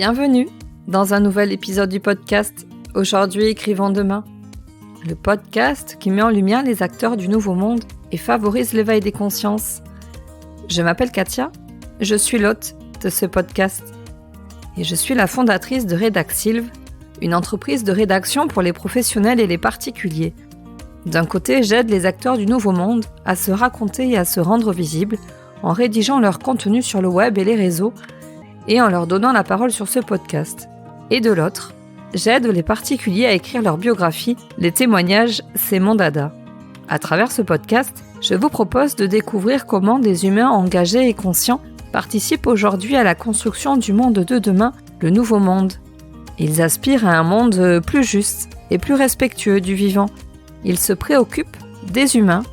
Bienvenue dans un nouvel épisode du podcast « Aujourd'hui, écrivons demain ». Le podcast qui met en lumière les acteurs du nouveau monde et favorise l'éveil des consciences. Je m'appelle Katia, je suis l'hôte de ce podcast. Et je suis la fondatrice de Redaxilv, une entreprise de rédaction pour les professionnels et les particuliers. D'un côté, j'aide les acteurs du nouveau monde à se raconter et à se rendre visibles en rédigeant leur contenu sur le web et les réseaux et en leur donnant la parole sur ce podcast. Et de l'autre, j'aide les particuliers à écrire leur biographie. Les témoignages, c'est mon dada. À travers ce podcast, je vous propose de découvrir comment des humains engagés et conscients participent aujourd'hui à la construction du monde de demain, le nouveau monde. Ils aspirent à un monde plus juste et plus respectueux du vivant. Ils se préoccupent des humains,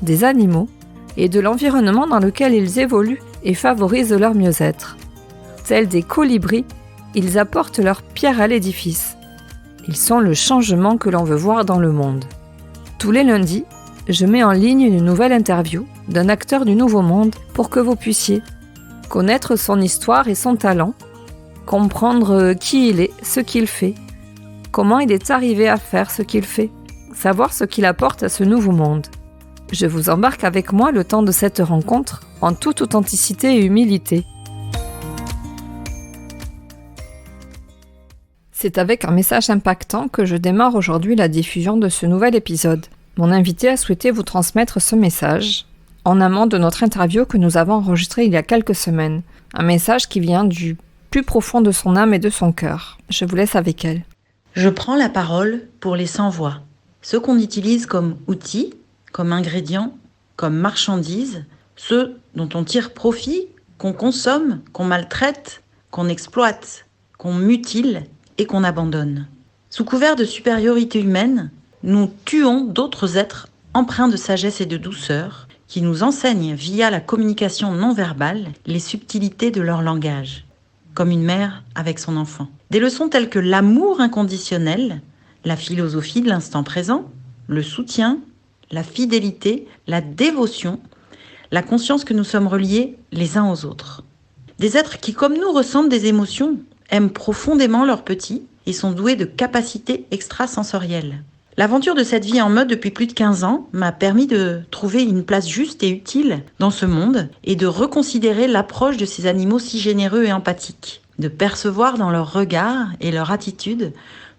des animaux et de l'environnement dans lequel ils évoluent et favorisent leur mieux-être. Tels des colibris, ils apportent leur pierre à l'édifice. Ils sont le changement que l'on veut voir dans le monde. Tous les lundis, je mets en ligne une nouvelle interview d'un acteur du nouveau monde pour que vous puissiez connaître son histoire et son talent, comprendre qui il est, ce qu'il fait, comment il est arrivé à faire ce qu'il fait, savoir ce qu'il apporte à ce nouveau monde. Je vous embarque avec moi le temps de cette rencontre en toute authenticité et humilité. C'est avec un message impactant que je démarre aujourd'hui la diffusion de ce nouvel épisode. Mon invité a souhaité vous transmettre ce message en amont de notre interview que nous avons enregistrée il y a quelques semaines. Un message qui vient du plus profond de son âme et de son cœur. Je vous laisse avec elle. Je prends la parole pour les sans-voix, ceux qu'on utilise comme outils, comme ingrédients, comme marchandises, ceux dont on tire profit, qu'on consomme, qu'on maltraite, qu'on exploite, qu'on mutile et qu'on abandonne. Sous couvert de supériorité humaine, nous tuons d'autres êtres empreints de sagesse et de douceur qui nous enseignent via la communication non verbale les subtilités de leur langage, comme une mère avec son enfant. Des leçons telles que l'amour inconditionnel, la philosophie de l'instant présent, le soutien, la fidélité, la dévotion, la conscience que nous sommes reliés les uns aux autres. Des êtres qui, comme nous, ressentent des émotions, aiment profondément leurs petits et sont doués de capacités extrasensorielles. L'aventure de cette vie en mode depuis plus de 15 ans m'a permis de trouver une place juste et utile dans ce monde et de reconsidérer l'approche de ces animaux si généreux et empathiques, de percevoir dans leur regard et leur attitude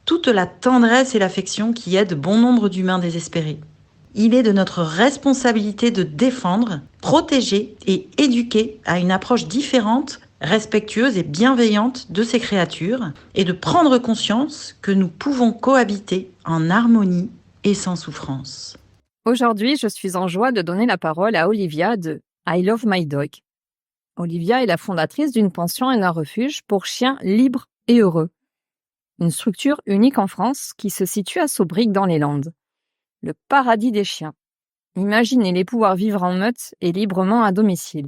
toute la tendresse et l'affection qui aident bon nombre d'humains désespérés. Il est de notre responsabilité de défendre, protéger et éduquer à une approche différente, respectueuse et bienveillante de ces créatures et de prendre conscience que nous pouvons cohabiter en harmonie et sans souffrance. Aujourd'hui, je suis en joie de donner la parole à Olivia de I Love My Dog. Olivia est la fondatrice d'une pension et d'un refuge pour chiens libres et heureux. Une structure unique en France qui se situe à Saubriques dans les Landes. Le paradis des chiens. Imaginez-les pouvoir vivre en meute et librement à domicile.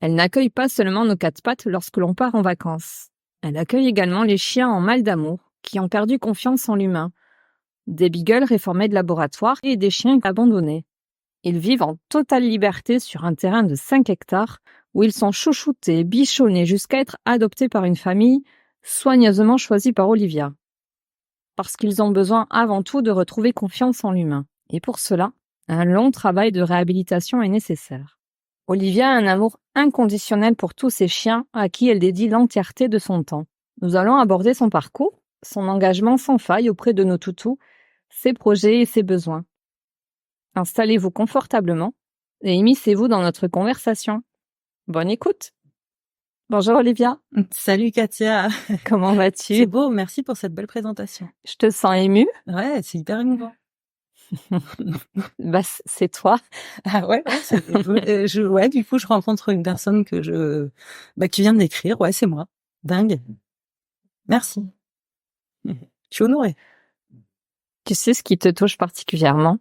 Elle n'accueille pas seulement nos quatre pattes lorsque l'on part en vacances. Elle accueille également les chiens en mal d'amour qui ont perdu confiance en l'humain, des beagles réformés de laboratoire et des chiens abandonnés. Ils vivent en totale liberté sur un terrain de 5 hectares où ils sont chouchoutés, bichonnés jusqu'à être adoptés par une famille soigneusement choisie par Olivia. Parce qu'ils ont besoin avant tout de retrouver confiance en l'humain. Et pour cela, un long travail de réhabilitation est nécessaire. Olivia a un amour inconditionnel pour tous ces chiens à qui elle dédie l'entièreté de son temps. Nous allons aborder son parcours, son engagement sans faille auprès de nos toutous, ses projets et ses besoins. Installez-vous confortablement et immiscez-vous dans notre conversation. Bonne écoute. Bonjour Olivia. Salut Katia. Comment vas-tu? C'est beau, merci pour cette belle présentation. Je te sens émue. Ouais, c'est hyper émouvant. C'est toi. Ah ouais, ouais, du coup, je rencontre une personne que tu viens de décrire. Ouais, c'est moi. Dingue. Merci. Je suis honorée. Tu sais ce qui te touche particulièrement?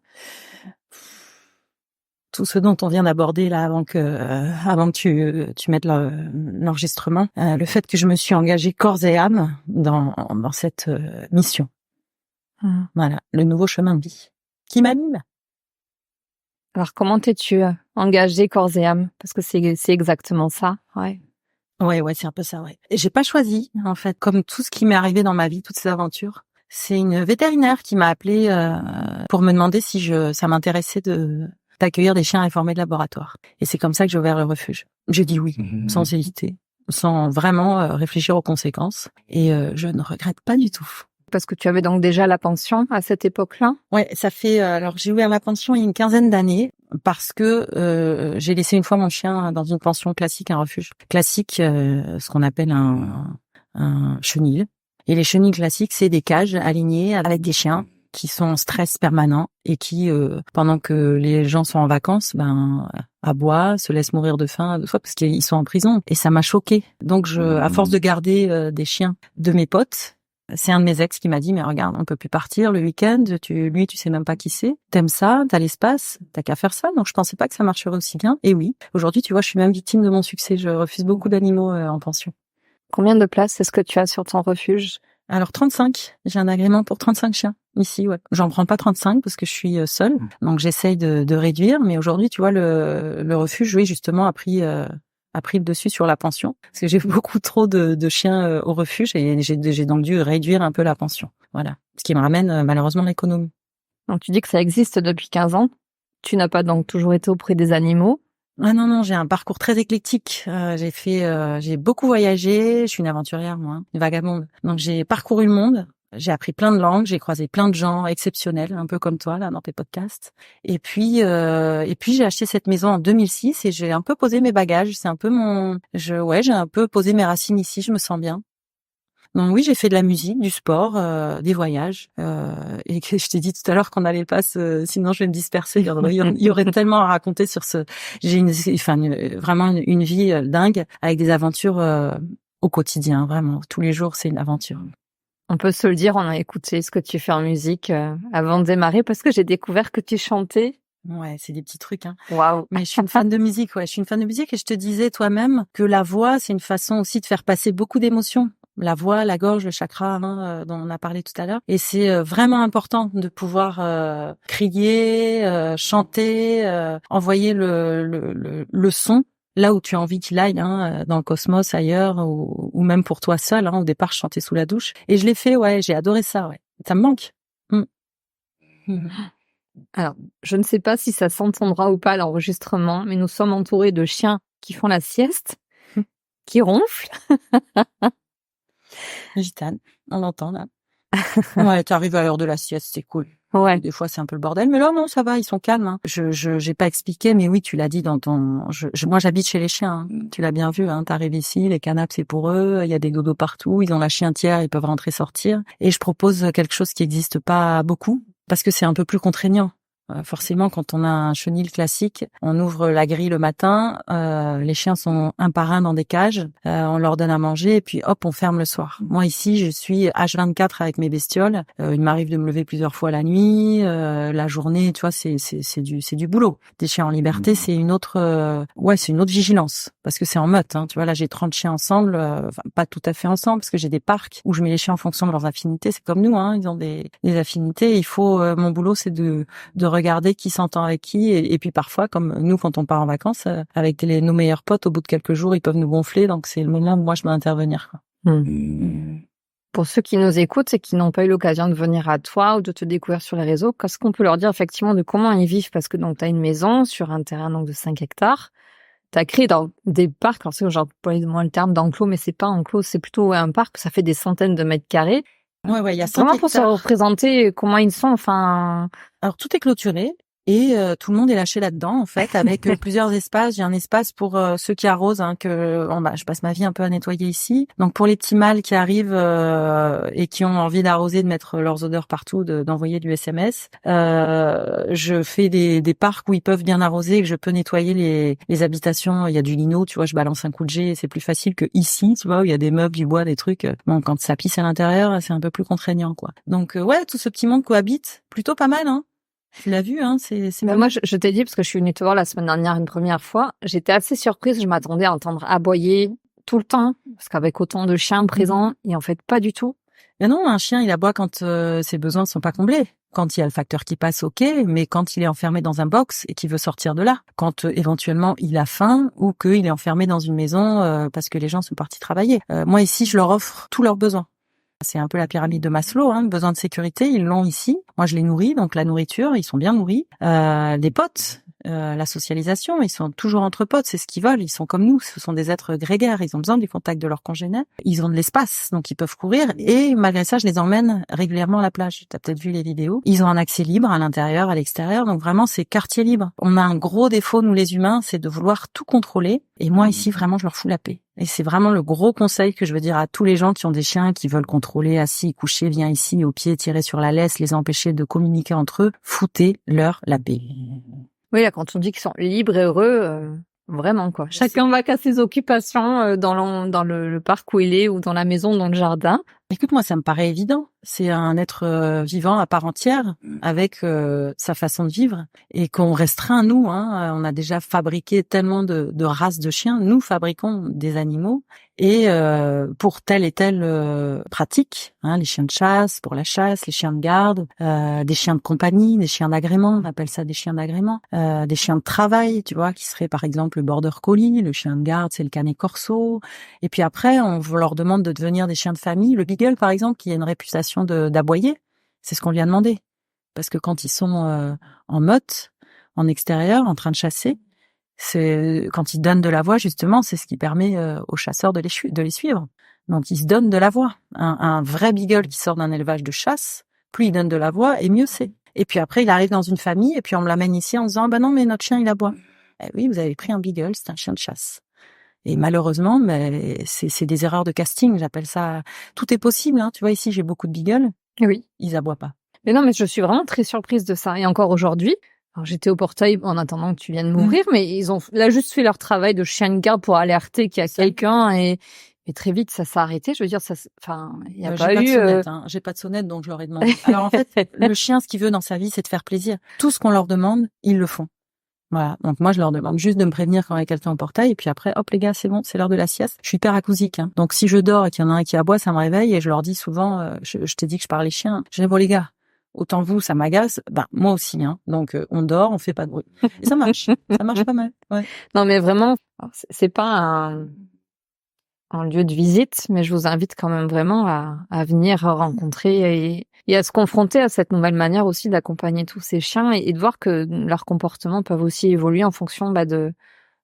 Tout ce dont on vient d'aborder là avant que tu mettes l'enregistrement, le fait que je me suis engagée corps et âme dans cette mission. Voilà, le nouveau chemin de vie qui m'anime. Alors, comment t'es-tu engagée corps et âme? Parce que c'est exactement ça, ouais. Ouais, c'est un peu ça, ouais. Et j'ai pas choisi, en fait, comme tout ce qui m'est arrivé dans ma vie, toutes ces aventures. C'est une vétérinaire qui m'a appelée pour me demander si ça m'intéressait d'accueillir des chiens réformés de laboratoire. Et c'est comme ça que j'ai ouvert le refuge. J'ai dit oui, sans hésiter, sans vraiment réfléchir aux conséquences. Et je ne regrette pas du tout. Parce que tu avais donc déjà la pension à cette époque-là? Ouais, ça fait. Alors j'ai ouvert la pension il y a une quinzaine d'années parce que j'ai laissé une fois mon chien dans une pension classique, un refuge classique, ce qu'on appelle un chenil. Et les chenils classiques, c'est des cages alignées avec des chiens qui sont en stress permanent et qui, pendant que les gens sont en vacances, aboient, se laissent mourir de faim, de soif, parce qu'ils sont en prison. Et ça m'a choquée. Donc, à force de garder des chiens de mes potes, c'est un de mes ex qui m'a dit, mais regarde, on peut plus partir le week-end, tu sais même pas qui c'est, t'aimes ça, t'as l'espace, t'as qu'à faire ça. Donc, je pensais pas que ça marcherait aussi bien. Et oui, aujourd'hui, tu vois, je suis même victime de mon succès. Je refuse beaucoup d'animaux en pension. Combien de places est-ce que tu as sur ton refuge? Alors 35, j'ai un agrément pour 35 chiens ici, ouais. J'en prends pas 35 parce que je suis seule, donc j'essaye de réduire, mais aujourd'hui, tu vois, le refuge, oui, justement, a pris le dessus sur la pension, parce que j'ai beaucoup trop de chiens au refuge et j'ai donc dû réduire un peu la pension. Voilà, ce qui me ramène malheureusement l'économie. Donc tu dis que ça existe depuis 15 ans. Tu n'as pas donc toujours été auprès des animaux? Ah non, j'ai un parcours très éclectique. J'ai beaucoup voyagé. Je suis une aventurière, moi, une vagabonde. Donc j'ai parcouru le monde. J'ai appris plein de langues. J'ai croisé plein de gens exceptionnels, un peu comme toi là dans tes podcasts. Et puis j'ai acheté cette maison en 2006 et j'ai un peu posé mes bagages. C'est un peu j'ai un peu posé mes racines ici. Je me sens bien. Donc oui, j'ai fait de la musique, du sport, des voyages. Et que je t'ai dit tout à l'heure qu'on allait pas sinon je vais me disperser. Il y aurait tellement à raconter sur ce. J'ai vraiment une vie dingue avec des aventures au quotidien. Vraiment, tous les jours, c'est une aventure. On peut se le dire, on a écouté ce que tu fais en musique avant de démarrer parce que j'ai découvert que tu chantais. Ouais, c'est des petits trucs, hein. Waouh. Mais je suis une fan de musique, ouais. Je suis une fan de musique et je te disais toi-même que la voix, c'est une façon aussi de faire passer beaucoup d'émotions. La voix, la gorge, le chakra, dont on a parlé tout à l'heure. Et c'est vraiment important de pouvoir crier, chanter, envoyer le son là où tu as envie qu'il aille, dans le cosmos, ailleurs, ou même pour toi seul. Au départ, je chantais sous la douche. Et je l'ai fait, ouais, j'ai adoré ça, ouais. Ça me manque. Alors, je ne sais pas si ça s'entendra ou pas à l'enregistrement, mais nous sommes entourés de chiens qui font la sieste, qui ronflent. Gitane, on l'entend là. Ouais, t'arrives à l'heure de la sieste, c'est cool. Ouais. Des fois, c'est un peu le bordel, mais là, non, ça va, ils sont calmes. Hein. J'ai pas expliqué, mais oui, tu l'as dit dans ton. Moi, j'habite chez les chiens. Hein. Tu l'as bien vu. T'arrives ici, les canapes, c'est pour eux. Il y a des dodos partout. Ils ont la chientière, ils peuvent rentrer, sortir. Et je propose quelque chose qui n'existe pas beaucoup parce que c'est un peu plus contraignant. Forcément, quand on a un chenil classique, on ouvre la grille le matin, les chiens sont un par un dans des cages, on leur donne à manger et puis hop, on ferme le soir. Moi ici, je suis H24 avec mes bestioles. Il m'arrive de me lever plusieurs fois la nuit, la journée, tu vois, c'est du boulot. Des chiens en liberté, c'est une autre vigilance parce que c'est en meute. Tu vois, là j'ai 30 chiens ensemble, pas tout à fait ensemble parce que j'ai des parcs où je mets les chiens en fonction de leurs affinités. C'est comme nous, ils ont des affinités. Il faut, mon boulot, c'est de regarder qui s'entend avec qui et puis parfois comme nous quand on part en vacances avec nos meilleurs potes au bout de quelques jours ils peuvent nous gonfler donc c'est le moment où moi je dois intervenir quoi. Pour ceux qui nous écoutent et qui n'ont pas eu l'occasion de venir à toi ou de te découvrir sur les réseaux, qu'est-ce qu'on peut leur dire effectivement de comment ils vivent? Parce que donc tu as une maison sur un terrain donc de 5 hectares. Tu as créé dans des parcs, alors c'est j'emploie moins le terme d'enclos, mais c'est pas enclos, c'est plutôt un parc, ça fait des centaines de mètres carrés. Ouais, il y a 5 Vraiment hectares. pour se représenter comment ils sont, enfin. Alors tout est clôturé et tout le monde est lâché là-dedans en fait avec plusieurs espaces. J'ai un espace pour ceux qui arrosent je passe ma vie un peu à nettoyer ici. Donc pour les petits mâles qui arrivent et qui ont envie d'arroser, de mettre leurs odeurs partout, d'envoyer du SMS, je fais des parcs où ils peuvent bien arroser et que je peux nettoyer les habitations. Il y a du lino, tu vois, je balance un coup de jet, c'est plus facile que ici, tu vois, où il y a des meubles, du bois, des trucs. Bon, quand ça pisse à l'intérieur, c'est un peu plus contraignant quoi. Donc tout ce petit monde cohabite, plutôt pas mal Tu l'as vu, c'est Mais moi, je t'ai dit, parce que je suis venue te voir la semaine dernière une première fois, j'étais assez surprise, je m'attendais à entendre aboyer tout le temps, parce qu'avec autant de chiens présents, et en fait, pas du tout. Mais non, un chien, il aboie quand ses besoins ne sont pas comblés. Quand il y a le facteur qui passe, ok, mais quand il est enfermé dans un box et qu'il veut sortir de là, quand éventuellement il a faim ou qu'il est enfermé dans une maison parce que les gens sont partis travailler. Moi ici, je leur offre tous leurs besoins. C'est un peu la pyramide de Maslow, hein, besoin de sécurité, ils l'ont ici. Moi, je les nourris, donc la nourriture, ils sont bien nourris. Les potes, la socialisation, ils sont toujours entre potes, c'est ce qu'ils veulent. Ils sont comme nous, ce sont des êtres grégaires, ils ont besoin du contact de leurs congénères. Ils ont de l'espace, donc ils peuvent courir. Et malgré ça, je les emmène régulièrement à la plage. Tu as peut-être vu les vidéos. Ils ont un accès libre à l'intérieur, à l'extérieur, donc vraiment, c'est quartier libre. On a un gros défaut, nous les humains, c'est de vouloir tout contrôler. Et moi, ici, vraiment, je leur fous la paix. Et c'est vraiment le gros conseil que je veux dire à tous les gens qui ont des chiens, qui veulent contrôler, assis, couchés, viens ici, au pied, tirer sur la laisse, les empêcher de communiquer entre eux. Foutez-leur la paix. Oui, là, quand on dit qu'ils sont libres et heureux, vraiment, quoi. Chacun va qu'à ses occupations dans le parc où il est ou dans la maison, dans le jardin. Écoute, moi, ça me paraît évident. C'est un être vivant à part entière, avec sa façon de vivre, et qu'on restreint, nous. On a déjà fabriqué tellement de races de chiens. Nous fabriquons des animaux, et pour telle et telle pratique, les chiens de chasse, pour la chasse, les chiens de garde, des chiens de compagnie, des chiens d'agrément, on appelle ça des chiens d'agrément, des chiens de travail, tu vois, qui seraient par exemple le border collie, le chien de garde, c'est le canet corso. Et puis après, on leur demande de devenir des chiens de famille. Le beagle, par exemple, qui a une réputation d'aboyer, c'est ce qu'on lui a demandé. Parce que quand ils sont en meute, en extérieur, en train de chasser, c'est quand ils donnent de la voix, justement, c'est ce qui permet aux chasseurs de les suivre. Donc ils se donnent de la voix. Un vrai beagle qui sort d'un élevage de chasse, plus il donne de la voix, et mieux c'est. Et puis après, il arrive dans une famille, et puis on me l'amène ici en disant, bah non, mais notre chien, il aboie. Eh oui, vous avez pris un beagle, c'est un chien de chasse. Et malheureusement, mais c'est des erreurs de casting, j'appelle ça. Tout est possible, hein. Tu vois, ici, j'ai beaucoup de beagles. Oui. Ils aboient pas. Mais non, mais je suis vraiment très surprise de ça. Et encore aujourd'hui, alors j'étais au portail en attendant que tu viennes mourir, mais ils ont là juste fait leur travail de chien de garde pour alerter qu'il y a quelqu'un, et très vite ça s'est arrêté. Je veux dire, il y a pas eu. J'ai pas de sonnette, donc je leur ai demandé. Alors en fait, le chien, ce qu'il veut dans sa vie, c'est de faire plaisir. Tout ce qu'on leur demande, ils le font. Voilà. Donc moi, je leur demande juste de me prévenir quand il y a quelqu'un au portail, et puis après, hop les gars, c'est bon, c'est l'heure de la sieste. Je suis hyper acousique, hein. Donc si je dors et qu'il y en a un qui aboie, ça me réveille, et je leur dis souvent, je t'ai dit que je parlais chien. Je dis, bon les gars, autant vous, ça m'agace, moi aussi, hein. Donc on dort, on fait pas de bruit. Et ça marche pas mal. Ouais. Non mais vraiment, c'est pas un lieu de visite, mais je vous invite quand même vraiment à venir rencontrer et à se confronter à cette nouvelle manière aussi d'accompagner tous ces chiens et de voir que leurs comportements peuvent aussi évoluer en fonction de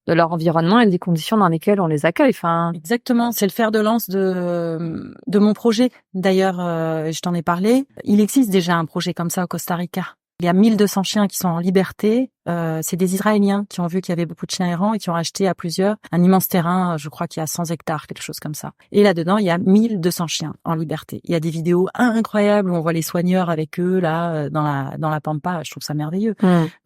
leur environnement et des conditions dans lesquelles on les accueille. Enfin, exactement, c'est le fer de lance de mon projet. D'ailleurs, je t'en ai parlé. Il existe déjà un projet comme ça au Costa Rica. Il y a 1200 chiens qui sont en liberté. C'est des Israéliens qui ont vu qu'il y avait beaucoup de chiens errants et qui ont acheté à plusieurs un immense terrain, je crois qu'il y a 100 hectares, quelque chose comme ça. Et là-dedans, il y a 1200 chiens en liberté. Il y a des vidéos incroyables où on voit les soigneurs avec eux, là, dans la pampa. Je trouve ça merveilleux.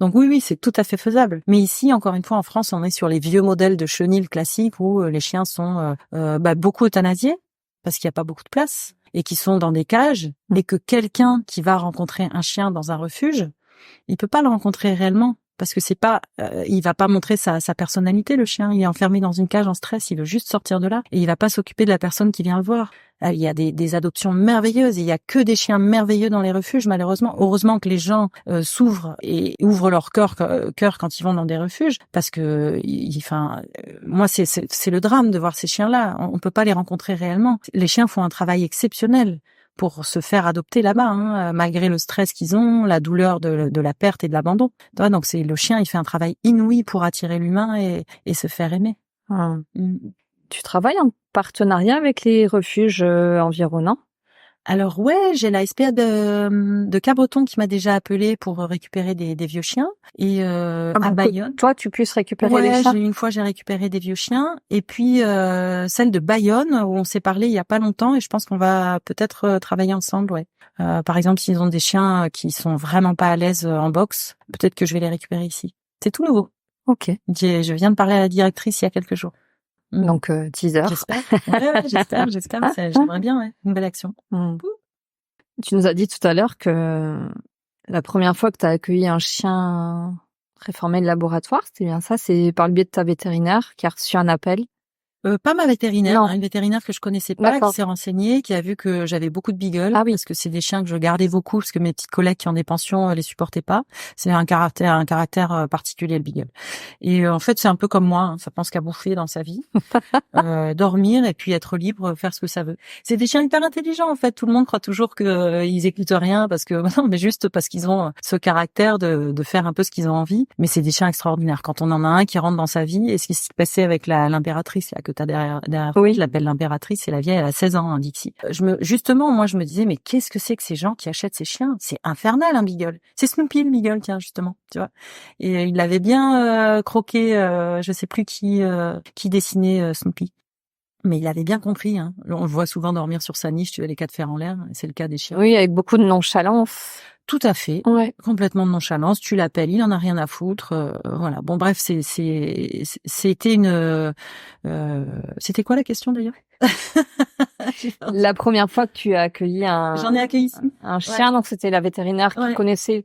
Donc oui, c'est tout à fait faisable. Mais ici, encore une fois, en France, on est sur les vieux modèles de chenil classiques où les chiens sont beaucoup euthanasiés parce qu'il n'y a pas beaucoup de place, et qui sont dans des cages, et que quelqu'un qui va rencontrer un chien dans un refuge, il peut pas le rencontrer réellement, parce que c'est pas, il va pas montrer sa personnalité, le chien. Il est enfermé dans une cage en stress, il veut juste sortir de là, et il va pas s'occuper de la personne qui vient le voir. Il y a des adoptions merveilleuses, et il y a que des chiens merveilleux dans les refuges, malheureusement. Heureusement que les gens s'ouvrent et ouvrent leur cœur quand ils vont dans des refuges, parce que, moi, c'est le drame de voir ces chiens-là. On peut pas les rencontrer réellement. Les chiens font un travail exceptionnel pour se faire adopter là-bas, malgré le stress qu'ils ont, la douleur de la perte et de l'abandon. Donc c'est le chien, il fait un travail inouï pour attirer l'humain et se faire aimer. Tu travailles en partenariat avec les refuges environnants? Alors ouais, j'ai la SPA de Cabreton qui m'a déjà appelé pour récupérer des vieux chiens, et à Bayonne. Toi, tu puisses récupérer les chiens? Une fois j'ai récupéré des vieux chiens, et puis celle de Bayonne où on s'est parlé il y a pas longtemps, et je pense qu'on va peut-être travailler ensemble, ouais. Par exemple, s'ils ont des chiens qui sont vraiment pas à l'aise en boxe, peut-être que je vais les récupérer ici. C'est tout nouveau. Ok. Je viens de parler à la directrice il y a quelques jours. Donc teaser. J'espère. Ouais, j'espère. J'aimerais bien, ouais. Une belle action. Tu nous as dit tout à l'heure que la première fois que tu as accueilli un chien réformé de laboratoire, c'était bien ça, c'est par le biais de ta vétérinaire qui a reçu un appel. Pas ma vétérinaire, Non. hein, une vétérinaire que je connaissais pas, D'accord. qui s'est renseignée, qui a vu que j'avais beaucoup de beagles, Ah oui. parce que c'est des chiens que je gardais beaucoup, parce que mes petites collègues qui ont des pensions les supportaient pas. C'est un caractère particulier, le beagle. Et en fait, c'est un peu comme moi, hein, ça pense qu'à bouffer dans sa vie, dormir et puis être libre, faire ce que ça veut. C'est des chiens hyper intelligents, en fait. Tout le monde croit toujours que ils écoutent rien, parce que non, mais juste parce qu'ils ont ce caractère de faire un peu ce qu'ils ont envie. Mais c'est des chiens extraordinaires. Quand on en a un qui rentre dans sa vie, et ce qui s'est passé avec l'impératrice là que t'as derrière Oui. je l'appelle l'impératrice, c'est la vieille, elle a 16 ans, hein, Dixie. Justement, moi, je me disais, mais qu'est-ce que c'est que ces gens qui achètent ces chiens? C'est infernal, un beagle. C'est Snoopy, le beagle, tiens, justement, tu vois. Et il l'avait bien croqué, je sais plus qui dessinait Snoopy. Mais il avait bien compris, hein. On le voit souvent dormir sur sa niche, tu vois, les 4 fers en l'air. C'est le cas des chiens. Oui, avec beaucoup de nonchalance. Tout à fait. Ouais. Complètement de nonchalance. Tu l'appelles, il en a rien à foutre. Voilà. Bon, bref, c'était c'était quoi la question d'ailleurs? La première fois que tu as accueilli J'en ai accueilli ici. un chien, donc c'était la vétérinaire qui connaissait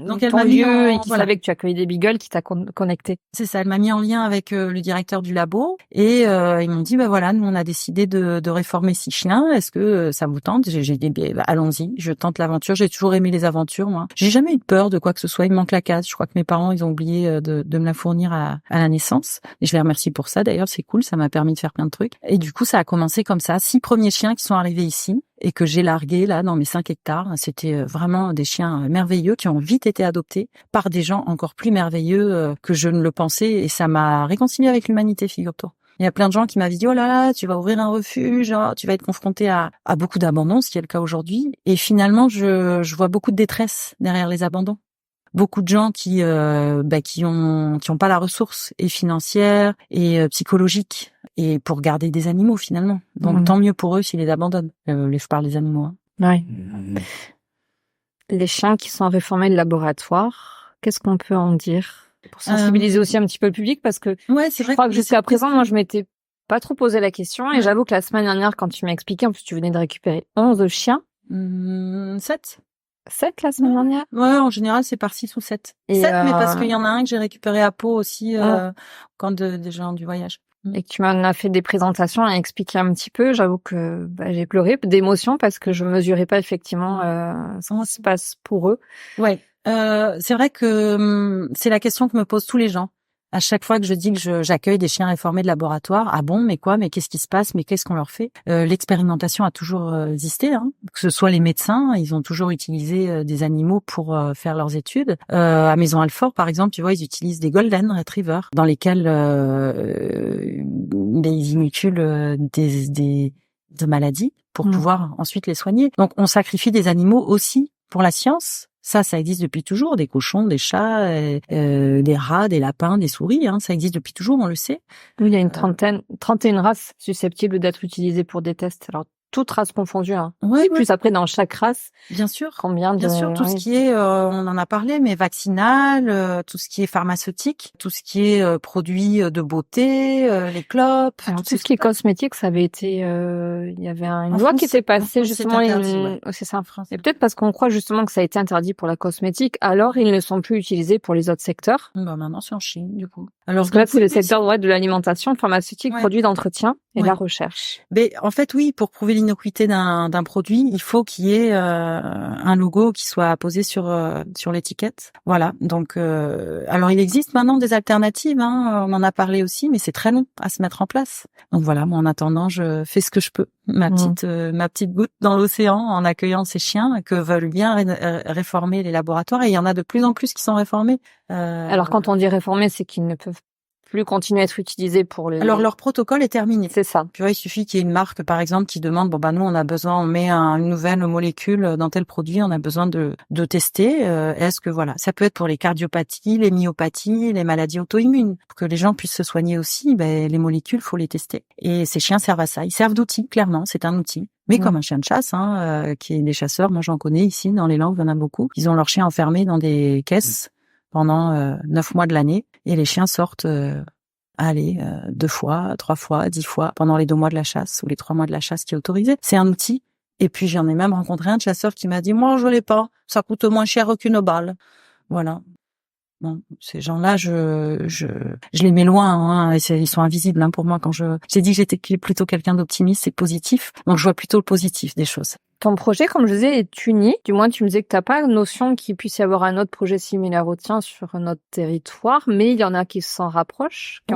Donc elle ton m'a mis lieu et qui savait que tu accueillais des beagles, qui t'a connecté. C'est ça, elle m'a mis en lien avec le directeur du labo et ils m'ont dit voilà, nous on a décidé de réformer 6 chiens, est-ce que ça vous tente? J'ai dit allons-y, je tente l'aventure, j'ai toujours aimé les aventures moi. J'ai jamais eu peur de quoi que ce soit, il me manque la case, je crois que mes parents ils ont oublié de me la fournir à la naissance et je les remercie pour ça d'ailleurs, c'est cool, ça m'a permis de faire plein de trucs. Et du coup, ça a commencé comme ça, 6 premiers chiens qui sont arrivés ici et que j'ai largués là dans mes 5 hectares. C'était vraiment des chiens merveilleux qui ont vite été adoptés par des gens encore plus merveilleux que je ne le pensais et ça m'a réconcilié avec l'humanité, figure-toi. Il y a plein de gens qui m'avaient dit oh là là, tu vas ouvrir un refuge, oh, tu vas être confronté à beaucoup d'abandons, ce qui est le cas aujourd'hui. Et finalement, je vois beaucoup de détresse derrière les abandons. Beaucoup de gens qui ont pas la ressource et financière et psychologique et pour garder des animaux finalement. Donc tant mieux pour eux s'ils les abandonnent. Je parle des animaux. Hein. Ouais. Les chiens qui sont réformés de laboratoire, qu'est-ce qu'on peut en dire? Pour sensibiliser aussi un petit peu le public, parce que c'est vrai je crois que jusqu'à présent, moi, je m'étais pas trop posé la question, et j'avoue que la semaine dernière, quand tu m'as expliqué, en plus, tu venais de récupérer 11 chiens. 7 la semaine dernière? Ouais, en général, c'est par 6 ou 7. 7, mais parce qu'il y en a un que j'ai récupéré à Pau aussi, quand des gens du voyage. Et que tu m'en as fait des présentations et expliqué un petit peu, j'avoue que j'ai pleuré d'émotion parce que je mesurais pas effectivement ce qui se passe pour eux. Ouais, c'est vrai que c'est la question que me posent tous les gens. À chaque fois que je dis que j'accueille des chiens réformés de laboratoire, ah bon, mais quoi, mais qu'est-ce qui se passe, mais qu'est-ce qu'on leur fait? L'expérimentation a toujours existé, hein. Que ce soit les médecins, ils ont toujours utilisé des animaux pour faire leurs études. À Maison Alfort, par exemple, tu vois, ils utilisent des golden retrievers dans lesquels ils inoculent de maladies pour pouvoir ensuite les soigner. Donc, on sacrifie des animaux aussi pour la science. Ça existe depuis toujours, des cochons, des chats, des rats, des lapins, des souris, hein, ça existe depuis toujours, on le sait. Oui, il y a une 31 races susceptibles d'être utilisées pour des tests. Alors, toutes races confondues, hein. Ouais, plus après, dans chaque race. Bien sûr. Bien sûr, tout ce qui est, on en a parlé, mais vaccinal, tout ce qui est pharmaceutique, tout ce qui est produits de beauté, les clopes. Alors, tout ce qui est cosmétique, ça avait été, il y avait une loi qui était passée justement. C'est ça en France. Et peut-être parce qu'on croit justement que ça a été interdit pour la cosmétique, alors ils ne sont plus utilisés pour les autres secteurs. Maintenant, c'est en Chine, du coup. Alors, parce que là, c'est le secteur de l'alimentation, pharmaceutique, produits d'entretien et la recherche. Mais en fait, oui, pour prouver l'innocuité d'un produit, il faut qu'il y ait un logo qui soit posé sur l'étiquette. Voilà. Donc, alors il existe maintenant des alternatives. Hein, on en a parlé aussi, mais c'est très long à se mettre en place. Donc voilà, moi en attendant, je fais ce que je peux, ma petite goutte dans l'océan en accueillant ces chiens que veulent bien réformer les laboratoires. Et il y en a de plus en plus qui sont réformés. Alors quand on dit réformer, c'est qu'ils ne peuvent plus continuer à être utilisés pour les... Alors leur protocole est terminé. C'est ça. Tu vois, il suffit qu'il y ait une marque, par exemple, qui demande, nous on a besoin, on met une nouvelle molécule dans tel produit, on a besoin de tester. Est-ce que voilà, ça peut être pour les cardiopathies, les myopathies, les maladies auto-immunes, pour que les gens puissent se soigner aussi. Les molécules, faut les tester. Et ces chiens servent à ça. Ils servent d'outil, clairement. C'est un outil. Mais comme un chien de chasse, qui est des chasseurs, moi j'en connais ici dans les Landes, il y en a beaucoup. Ils ont leurs chiens enfermés dans des caisses pendant 9 mois de l'année et les chiens sortent 2 fois, 3 fois, 10 fois pendant les 2 mois de la chasse ou les 3 mois de la chasse qui est autorisé. C'est un outil. Et puis j'en ai même rencontré un chasseur qui m'a dit moi je l'ai pas, ça coûte moins cher qu'une balle. Voilà. Bon, ces gens-là, je les mets loin, hein, et ils sont invisibles, hein, pour moi. Quand j'ai dit que j'étais plutôt quelqu'un d'optimiste et positif, donc je vois plutôt le positif des choses. Ton projet, comme je disais, est unique. Du moins, tu me disais que t'as pas notion qu'il puisse y avoir un autre projet similaire au tien sur notre territoire, mais il y en a qui s'en rapprochent, qui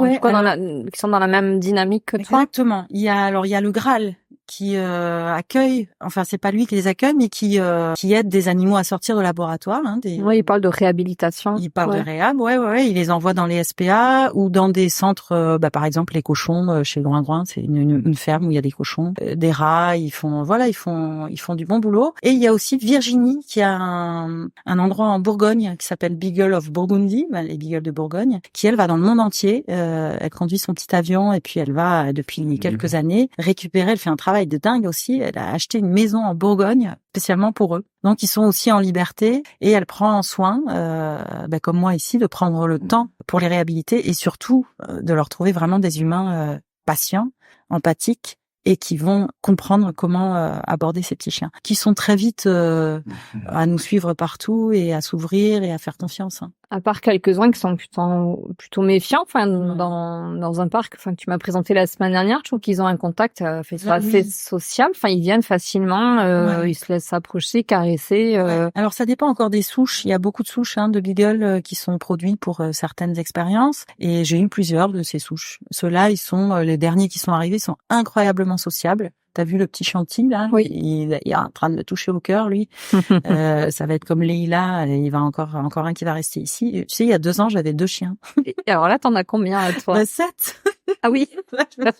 sont dans la même dynamique que toi. Exactement. Il y a le Graal qui accueille, enfin c'est pas lui qui les accueille, mais qui aide des animaux à sortir de laboratoire. Hein, Oui, il parle de réhabilitation. Il parle de réhab, ouais. Il les envoie dans les SPA ou dans des centres, par exemple les cochons chez Groingrouin, c'est une ferme où il y a des cochons, des rats. Ils font du bon boulot. Et il y a aussi Virginie qui a un endroit en Bourgogne qui s'appelle Beagle of Burgundy, les Beagles de Bourgogne, qui elle va dans le monde entier. Elle conduit son petit avion et puis elle va depuis quelques années récupérer. Elle fait un travail de dingue aussi. Elle a acheté une maison en Bourgogne spécialement pour eux. Donc ils sont aussi en liberté et elle prend soin, comme moi ici, de prendre le temps pour les réhabiliter et surtout de leur trouver vraiment des humains patients, empathiques et qui vont comprendre comment aborder ces petits chiens, qui sont très vite à nous suivre partout et à s'ouvrir et à faire confiance. Hein. À part quelques-uns qui sont plutôt méfiants, dans un parc, que tu m'as présenté la semaine dernière, je trouve qu'ils ont un contact assez social. Ils viennent facilement, ils se laissent approcher, caresser. Alors ça dépend encore des souches. Il y a beaucoup de souches de beagle qui sont produits pour certaines expériences, et j'ai eu plusieurs de ces souches. Ceux-là, ils sont les derniers qui sont arrivés, sont incroyablement sociables. T'as vu le petit Chanty là? Oui. Il est en train de me toucher au cœur, lui. Ça va être comme Leïla. Il va encore un qui va rester ici. Tu sais, il y a 2 ans, j'avais 2 chiens. Et alors là, t'en as combien à toi? 7. Ah oui. Je me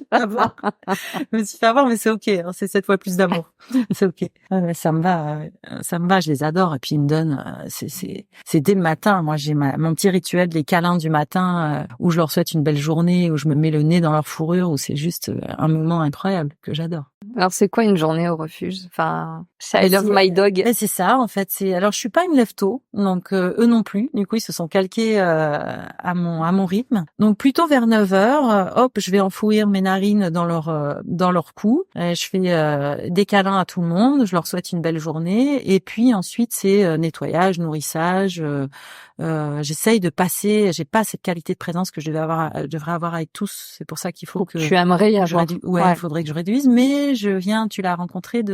suis fait avoir, mais c'est ok. Hein, c'est 7 fois plus d'amour. C'est ok. Ça me va. Je les adore. Et puis ils me donnent. C'est dès le matin. Moi, j'ai mon petit rituel des câlins du matin où je leur souhaite une belle journée, où je me mets le nez dans leur fourrure, où c'est juste un moment incroyable que j'adore. Alors c'est quoi une journée au refuge? I love my dog. C'est ça en fait. Alors je suis pas une lève-tôt, donc eux non plus. Du coup ils se sont calqués à mon rythme. Donc plutôt vers 9h, hop, je vais enfouir mes narines dans leur cou. Je fais des câlins à tout le monde. Je leur souhaite une belle journée. Et puis ensuite c'est nettoyage, nourrissage. J'essaye de passer. J'ai pas cette qualité de présence que je devrais avoir avec tous. C'est pour ça qu'il faut que tu aimerais y avoir. Il faudrait que je réduise. Mais tu l'as rencontrée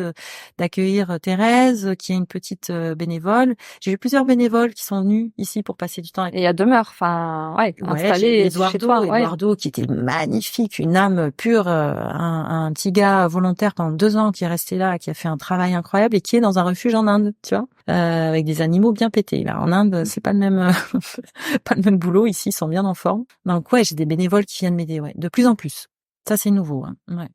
d'accueillir Thérèse, qui est une petite bénévole. J'ai eu plusieurs bénévoles qui sont venus ici pour passer du temps avec. Et à demeure, installé chez toi. Eduardo, qui était magnifique, une âme pure, un petit gars volontaire pendant 2 ans qui est resté là, qui a fait un travail incroyable et qui est dans un refuge en Inde, tu vois, avec des animaux bien pétés. Là, en Inde, c'est pas le même, pas le même boulot. Ici, ils sont bien en forme. Donc j'ai des bénévoles qui viennent m'aider, de plus en plus. Ça, c'est nouveau, hein. Ouais.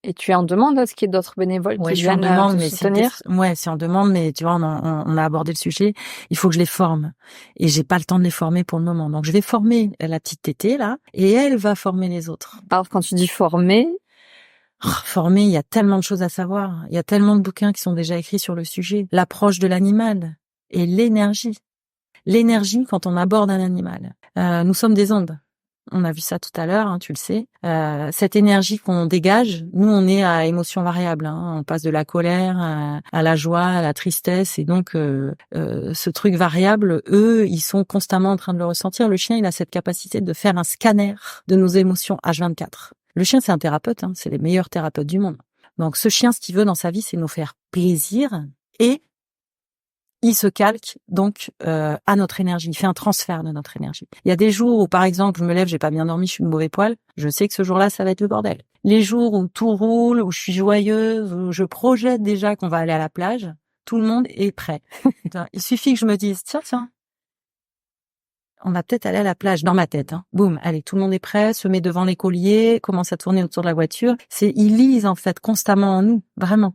Et tu es en demande à ce qu'il y ait d'autres bénévoles qui viennent te soutenir? C'est en demande, mais tu vois, on a abordé le sujet. Il faut que je les forme. Et j'ai pas le temps de les former pour le moment. Donc, je vais former la petite tétée, là, et elle va former les autres. Alors, quand tu dis former? Former, il y a tellement de choses à savoir. Il y a tellement de bouquins qui sont déjà écrits sur le sujet. L'approche de l'animal et l'énergie. L'énergie quand on aborde un animal. Nous sommes des ondes. On a vu ça tout à l'heure, hein, tu le sais. Cette énergie qu'on dégage, nous, on est à émotions variables. Hein. On passe de la colère à la joie, à la tristesse. Et donc, ce truc variable, eux, ils sont constamment en train de le ressentir. Le chien, il a cette capacité de faire un scanner de nos émotions H24. Le chien, c'est un thérapeute. Hein, c'est les meilleurs thérapeutes du monde. Donc, ce chien, ce qu'il veut dans sa vie, c'est nous faire plaisir et il se calque donc à notre énergie, il fait un transfert de notre énergie. Il y a des jours où, par exemple, je me lève, j'ai pas bien dormi, je suis de mauvais poil, je sais que ce jour-là, ça va être le bordel. Les jours où tout roule, où je suis joyeuse, où je projette déjà qu'on va aller à la plage, tout le monde est prêt. Il suffit que je me dise, tiens, on va peut-être aller à la plage, dans ma tête. Hein. Boum, allez, tout le monde est prêt, se met devant l'écolier, commence à tourner autour de la voiture. Ils lisent en fait constamment en nous, vraiment.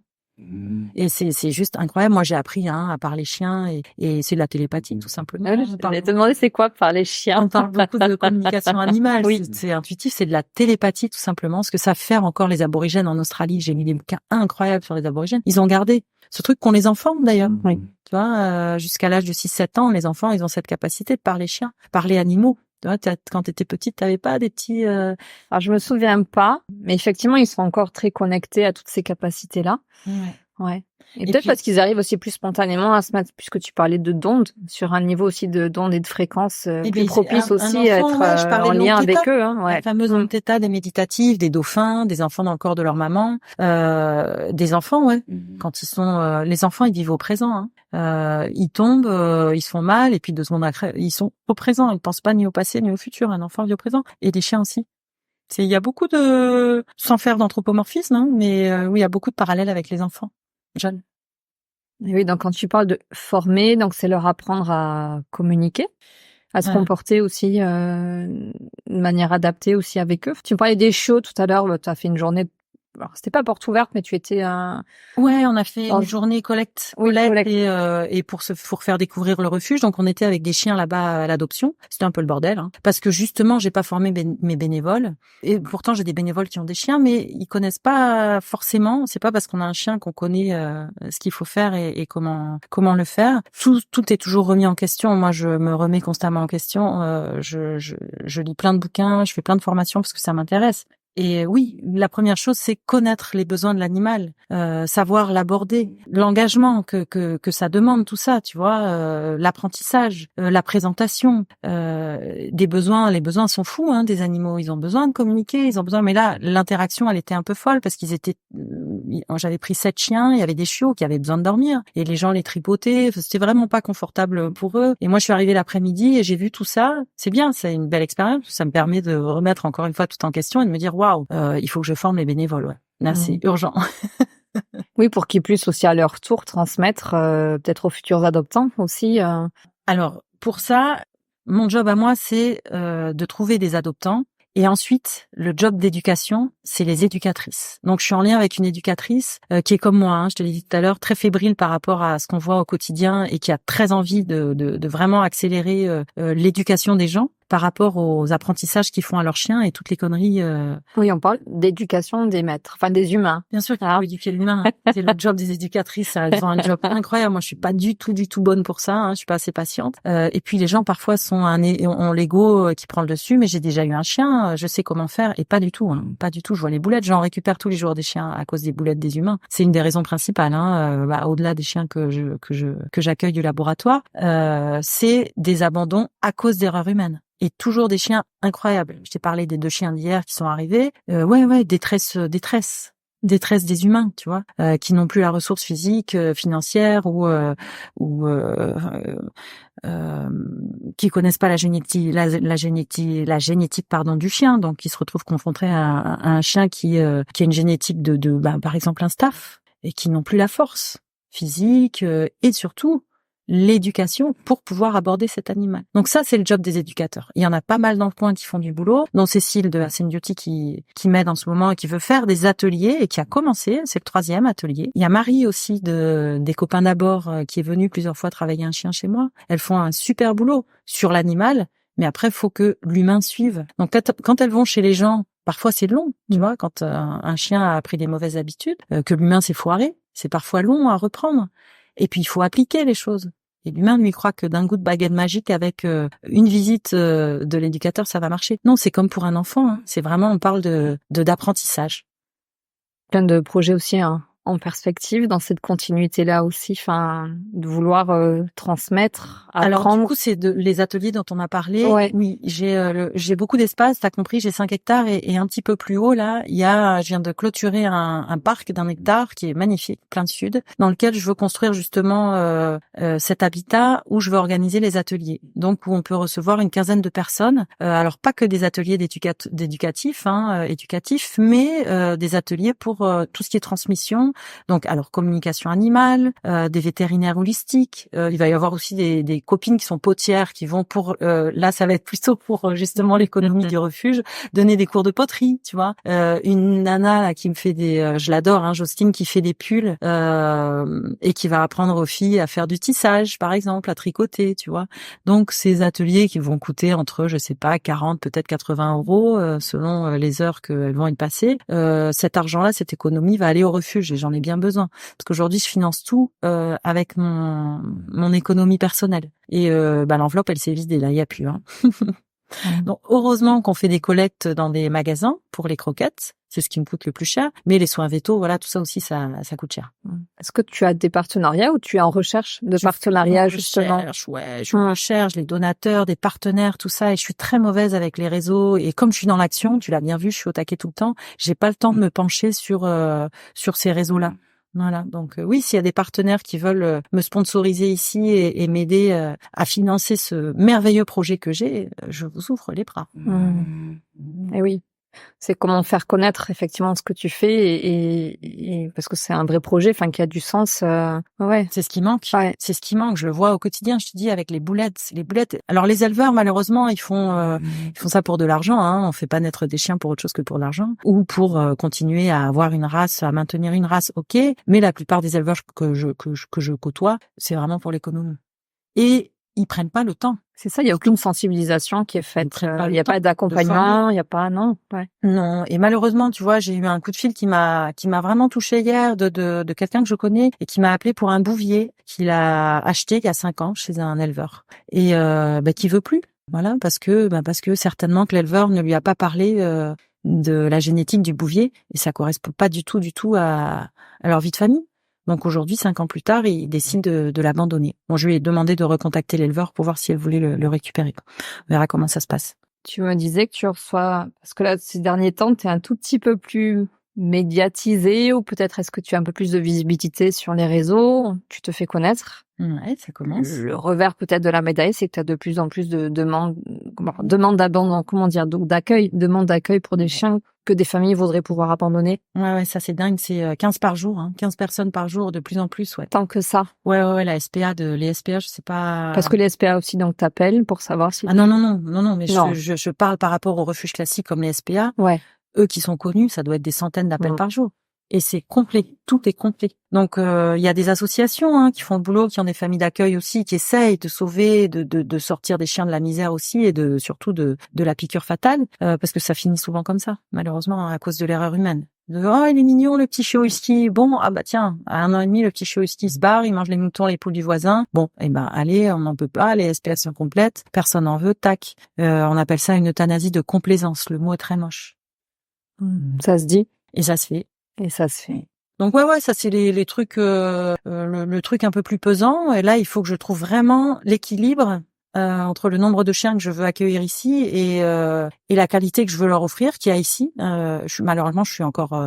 Et c'est juste incroyable. Moi, j'ai appris à parler chien et c'est de la télépathie, tout simplement. Je vais te demander c'est quoi parler chien. On parle beaucoup de communication animale. Oui. C'est intuitif, c'est de la télépathie, tout simplement. Ce que savent faire encore les aborigènes en Australie. J'ai lu des bouquins incroyables sur les aborigènes. Ils ont gardé ce truc qu'on les informe d'ailleurs. Oui. Tu vois, jusqu'à l'âge de 6-7 ans, les enfants, ils ont cette capacité de parler chien, parler animaux. Tu vois, quand t'étais petite, t'avais pas des petits... Alors, je me souviens pas, mais effectivement, ils sont encore très connectés à toutes ces capacités-là. Ouais. Ouais. Et Et peut-être puis parce qu'ils arrivent aussi plus spontanément à se mettre, puisque tu parlais d'ondes, sur un niveau aussi d'ondes et de fréquences plus puis c'est propice un aussi à enfant, être ouais, je en parlais de lien l'onde thêta, avec eux. Hein, la ouais. fameuse onde thêta des méditatifs, des dauphins, des enfants dans le corps de leur maman, des enfants, ouais. Quand ils sont, les enfants, ils vivent au présent. Hein. Ils tombent, ils se font mal, et puis 2 secondes après, ils sont au présent. Ils ne pensent pas ni au passé ni au futur. Un enfant vit au présent, et les chiens aussi. Il y a beaucoup de, sans faire d'anthropomorphisme, hein, mais oui, il y a beaucoup de parallèles avec les enfants jeunes. Et oui, donc quand tu parles de former, donc c'est leur apprendre à communiquer, à se Ouais. comporter aussi de manière adaptée aussi avec eux. Tu me parlais des chiots tout à l'heure, tu as fait une journée, alors c'était pas porte ouverte, mais tu étais Ouais, on a fait dans... une journée collecte Oui, collecte. et pour faire découvrir le refuge. Donc on était avec des chiens là-bas à l'adoption. C'était un peu le bordel, hein, parce que justement j'ai pas formé mes bénévoles. Et pourtant j'ai des bénévoles qui ont des chiens, mais ils connaissent pas forcément. C'est pas parce qu'on a un chien qu'on connaît ce qu'il faut faire et comment le faire. Tout est toujours remis en question. Moi je me remets constamment en question. Je lis plein de bouquins, je fais plein de formations parce que ça m'intéresse. Et oui, la première chose, c'est connaître les besoins de l'animal, savoir l'aborder, l'engagement que ça demande, tout ça, tu vois, l'apprentissage, la présentation, des besoins. Les besoins sont fous, hein, des animaux. Ils ont besoin de communiquer, ils ont besoin. Mais là, l'interaction, elle était un peu folle parce qu'ils étaient. J'avais pris 7 chiens, il y avait des chiots qui avaient besoin de dormir et les gens les tripotaient. C'était vraiment pas confortable pour eux. Et moi, je suis arrivée l'après-midi et j'ai vu tout ça. C'est bien, c'est une belle expérience. Ça me permet de remettre encore une fois tout en question et de me dire waouh, il faut que je forme les bénévoles. Ouais. Là, c'est urgent. Oui, pour qu'ils puissent aussi à leur tour transmettre peut-être aux futurs adoptants aussi. Alors, pour ça, mon job à moi, c'est de trouver des adoptants. Et ensuite, le job d'éducation, c'est les éducatrices. Donc, je suis en lien avec une éducatrice qui est comme moi, hein, je te l'ai dit tout à l'heure, très fébrile par rapport à ce qu'on voit au quotidien et qui a très envie de vraiment accélérer l'éducation des gens par rapport aux apprentissages qu'ils font à leurs chiens et toutes les conneries. Oui, on parle d'éducation des maîtres, enfin des humains. Bien sûr qu'il faut éduquer l'humain. C'est le job des éducatrices. Elles ont un job incroyable. Moi, je suis pas du tout bonne pour ça. Hein. Je suis pas assez patiente. Et puis les gens parfois ont l'ego qui prend le dessus. Mais j'ai déjà eu un chien. Je sais comment faire. Et pas du tout. Hein. Pas du tout. Je vois les boulettes. J'en récupère tous les jours des chiens à cause des boulettes des humains. C'est une des raisons principales. Hein. Au-delà des chiens que j'accueille du laboratoire, c'est des abandons à cause d'erreurs humaines. Et toujours des chiens incroyables. Je t'ai parlé des 2 chiens d'hier qui sont arrivés. Détresse des humains, tu vois, qui n'ont plus la ressource physique, financière ou qui connaissent pas la génétique pardon du chien, donc qui se retrouvent confrontés à un chien qui a une génétique par exemple un staff et qui n'ont plus la force physique et surtout l'éducation pour pouvoir aborder cet animal. Donc ça, c'est le job des éducateurs. Il y en a pas mal dans le coin qui font du boulot, dont Cécile de Ascendioti qui m'aide en ce moment et qui veut faire des ateliers et qui a commencé, c'est le 3e atelier. Il y a Marie aussi des copains d'abord qui est venue plusieurs fois travailler un chien chez moi. Elles font un super boulot sur l'animal, mais après, il faut que l'humain suive. Donc quand elles vont chez les gens, parfois c'est long, tu vois, quand un chien a pris des mauvaises habitudes, que l'humain s'est foiré, c'est parfois long à reprendre. Et puis, il faut appliquer les choses. Et l'humain, lui, croit que d'un coup de baguette magique, avec une visite de l'éducateur, ça va marcher. Non, c'est comme pour un enfant. Hein. C'est vraiment, on parle d'apprentissage. Plein de projets aussi en perspective dans cette continuité-là aussi, enfin, de vouloir transmettre, apprendre. Alors du coup, c'est les ateliers dont on a parlé. Ouais. Oui, j'ai beaucoup d'espace. T'as compris, j'ai 5 hectares et un petit peu plus haut là, je viens de clôturer un parc d'1 hectare qui est magnifique, plein sud, dans lequel je veux construire justement cet habitat où je veux organiser les ateliers. Donc où on peut recevoir une quinzaine de personnes. Alors pas que des ateliers éducatifs, mais des ateliers pour tout ce qui est transmission. Donc, alors communication animale, des vétérinaires holistiques. Il va y avoir aussi des copines qui sont potières qui vont là, ça va être plutôt pour justement l'économie du refuge, donner des cours de poterie, tu vois. Une nana là, qui me fait je l'adore, hein, Jostine, qui fait des pulls et qui va apprendre aux filles à faire du tissage, par exemple, à tricoter, tu vois. Donc, ces ateliers qui vont coûter entre, je sais pas, 40, peut-être 80 € selon les heures qu'elles vont y passer. Cet argent-là, cette économie va aller au refuge. Et j'en ai bien besoin parce qu'aujourd'hui je finance tout avec mon économie personnelle et l'enveloppe elle s'est vidée là, il y a plus. Hein. Donc, heureusement qu'on fait des collectes dans des magasins pour les croquettes. C'est ce qui me coûte le plus cher. Mais les soins vétos, voilà, tout ça aussi, ça coûte cher. Est-ce que tu as des partenariats ou tu es en recherche de partenariats, justement? Je recherche les donateurs, des partenaires, tout ça. Et je suis très mauvaise avec les réseaux. Et comme je suis dans l'action, tu l'as bien vu, je suis au taquet tout le temps. J'ai pas le temps de me pencher sur ces réseaux-là. Voilà. Donc oui, s'il y a des partenaires qui veulent me sponsoriser ici et m'aider à financer ce merveilleux projet que j'ai, je vous ouvre les bras. Et oui. C'est comment faire connaître effectivement ce que tu fais et parce que c'est un vrai projet, enfin qui a du sens. Ouais. C'est ce qui manque. Ouais. C'est ce qui manque. Je le vois au quotidien. Je te dis avec les boulettes. Alors les éleveurs malheureusement ils font ça pour de l'argent. Hein. On fait pas naître des chiens pour autre chose que pour l'argent ou pour continuer à avoir une race, à maintenir une race. Ok. Mais la plupart des éleveurs que je côtoie, c'est vraiment pour l'économie. Et ils prennent pas le temps. C'est ça, il y a aucune sensibilisation qui est faite. Il y a pas d'accompagnement, il y a pas, non. Ouais. Non. Et malheureusement, tu vois, j'ai eu un coup de fil qui m'a vraiment touchée hier de quelqu'un que je connais et qui m'a appelé pour un bouvier qu'il a acheté il y a 5 ans chez un éleveur et qui veut plus. Voilà, parce que certainement que l'éleveur ne lui a pas parlé de la génétique du bouvier et ça correspond pas du tout à leur vie de famille. Donc aujourd'hui, 5 ans plus tard, il décide de l'abandonner. Bon, je lui ai demandé de recontacter l'éleveur pour voir si elle voulait le récupérer. On verra comment ça se passe. Tu me disais que tu reçois, parce que là, ces derniers temps, tu es un tout petit peu plus médiatisé ou peut-être est-ce que tu as un peu plus de visibilité sur les réseaux, tu te fais connaître. Ouais, ça commence. Le revers peut-être de la médaille, c'est que tu as de plus en plus de demandes d'abandon, donc demandes d'accueil pour des chiens que des familles voudraient pouvoir abandonner. Ouais, ça c'est dingue, c'est 15 par jour, hein, 15 personnes par jour, de plus en plus, ouais. Tant que ça. Ouais, les SPA, je sais pas. Parce que les SPA aussi, donc t'appelles pour savoir si. Ah non, mais Non. je parle par rapport aux refuges classiques comme les SPA. Ouais. Eux qui sont connus, ça doit être des centaines d'appels par jour. Et c'est complet, tout est complet. Donc il y a des associations qui font le boulot, qui ont des familles d'accueil aussi, qui essayent de sauver, de sortir des chiens de la misère aussi et surtout de la piqûre fatale, parce que ça finit souvent comme ça, malheureusement à cause de l'erreur humaine. Oh, il est mignon le petit chiot husky. Bon, tiens, à 1 an et demi le petit chiot husky se barre, il mange les moutons, les poules du voisin. Bon, allez, on n'en peut pas, les SPS sont complètes, personne n'en veut, tac. On appelle ça une euthanasie de complaisance. Le mot est très moche. Ça se dit. Et ça se fait. Donc ouais, ça c'est les trucs, le truc un peu plus pesant. Et là, il faut que je trouve vraiment l'équilibre entre le nombre de chiens que je veux accueillir ici et la qualité que je veux leur offrir qu'il y a ici. Malheureusement, je suis encore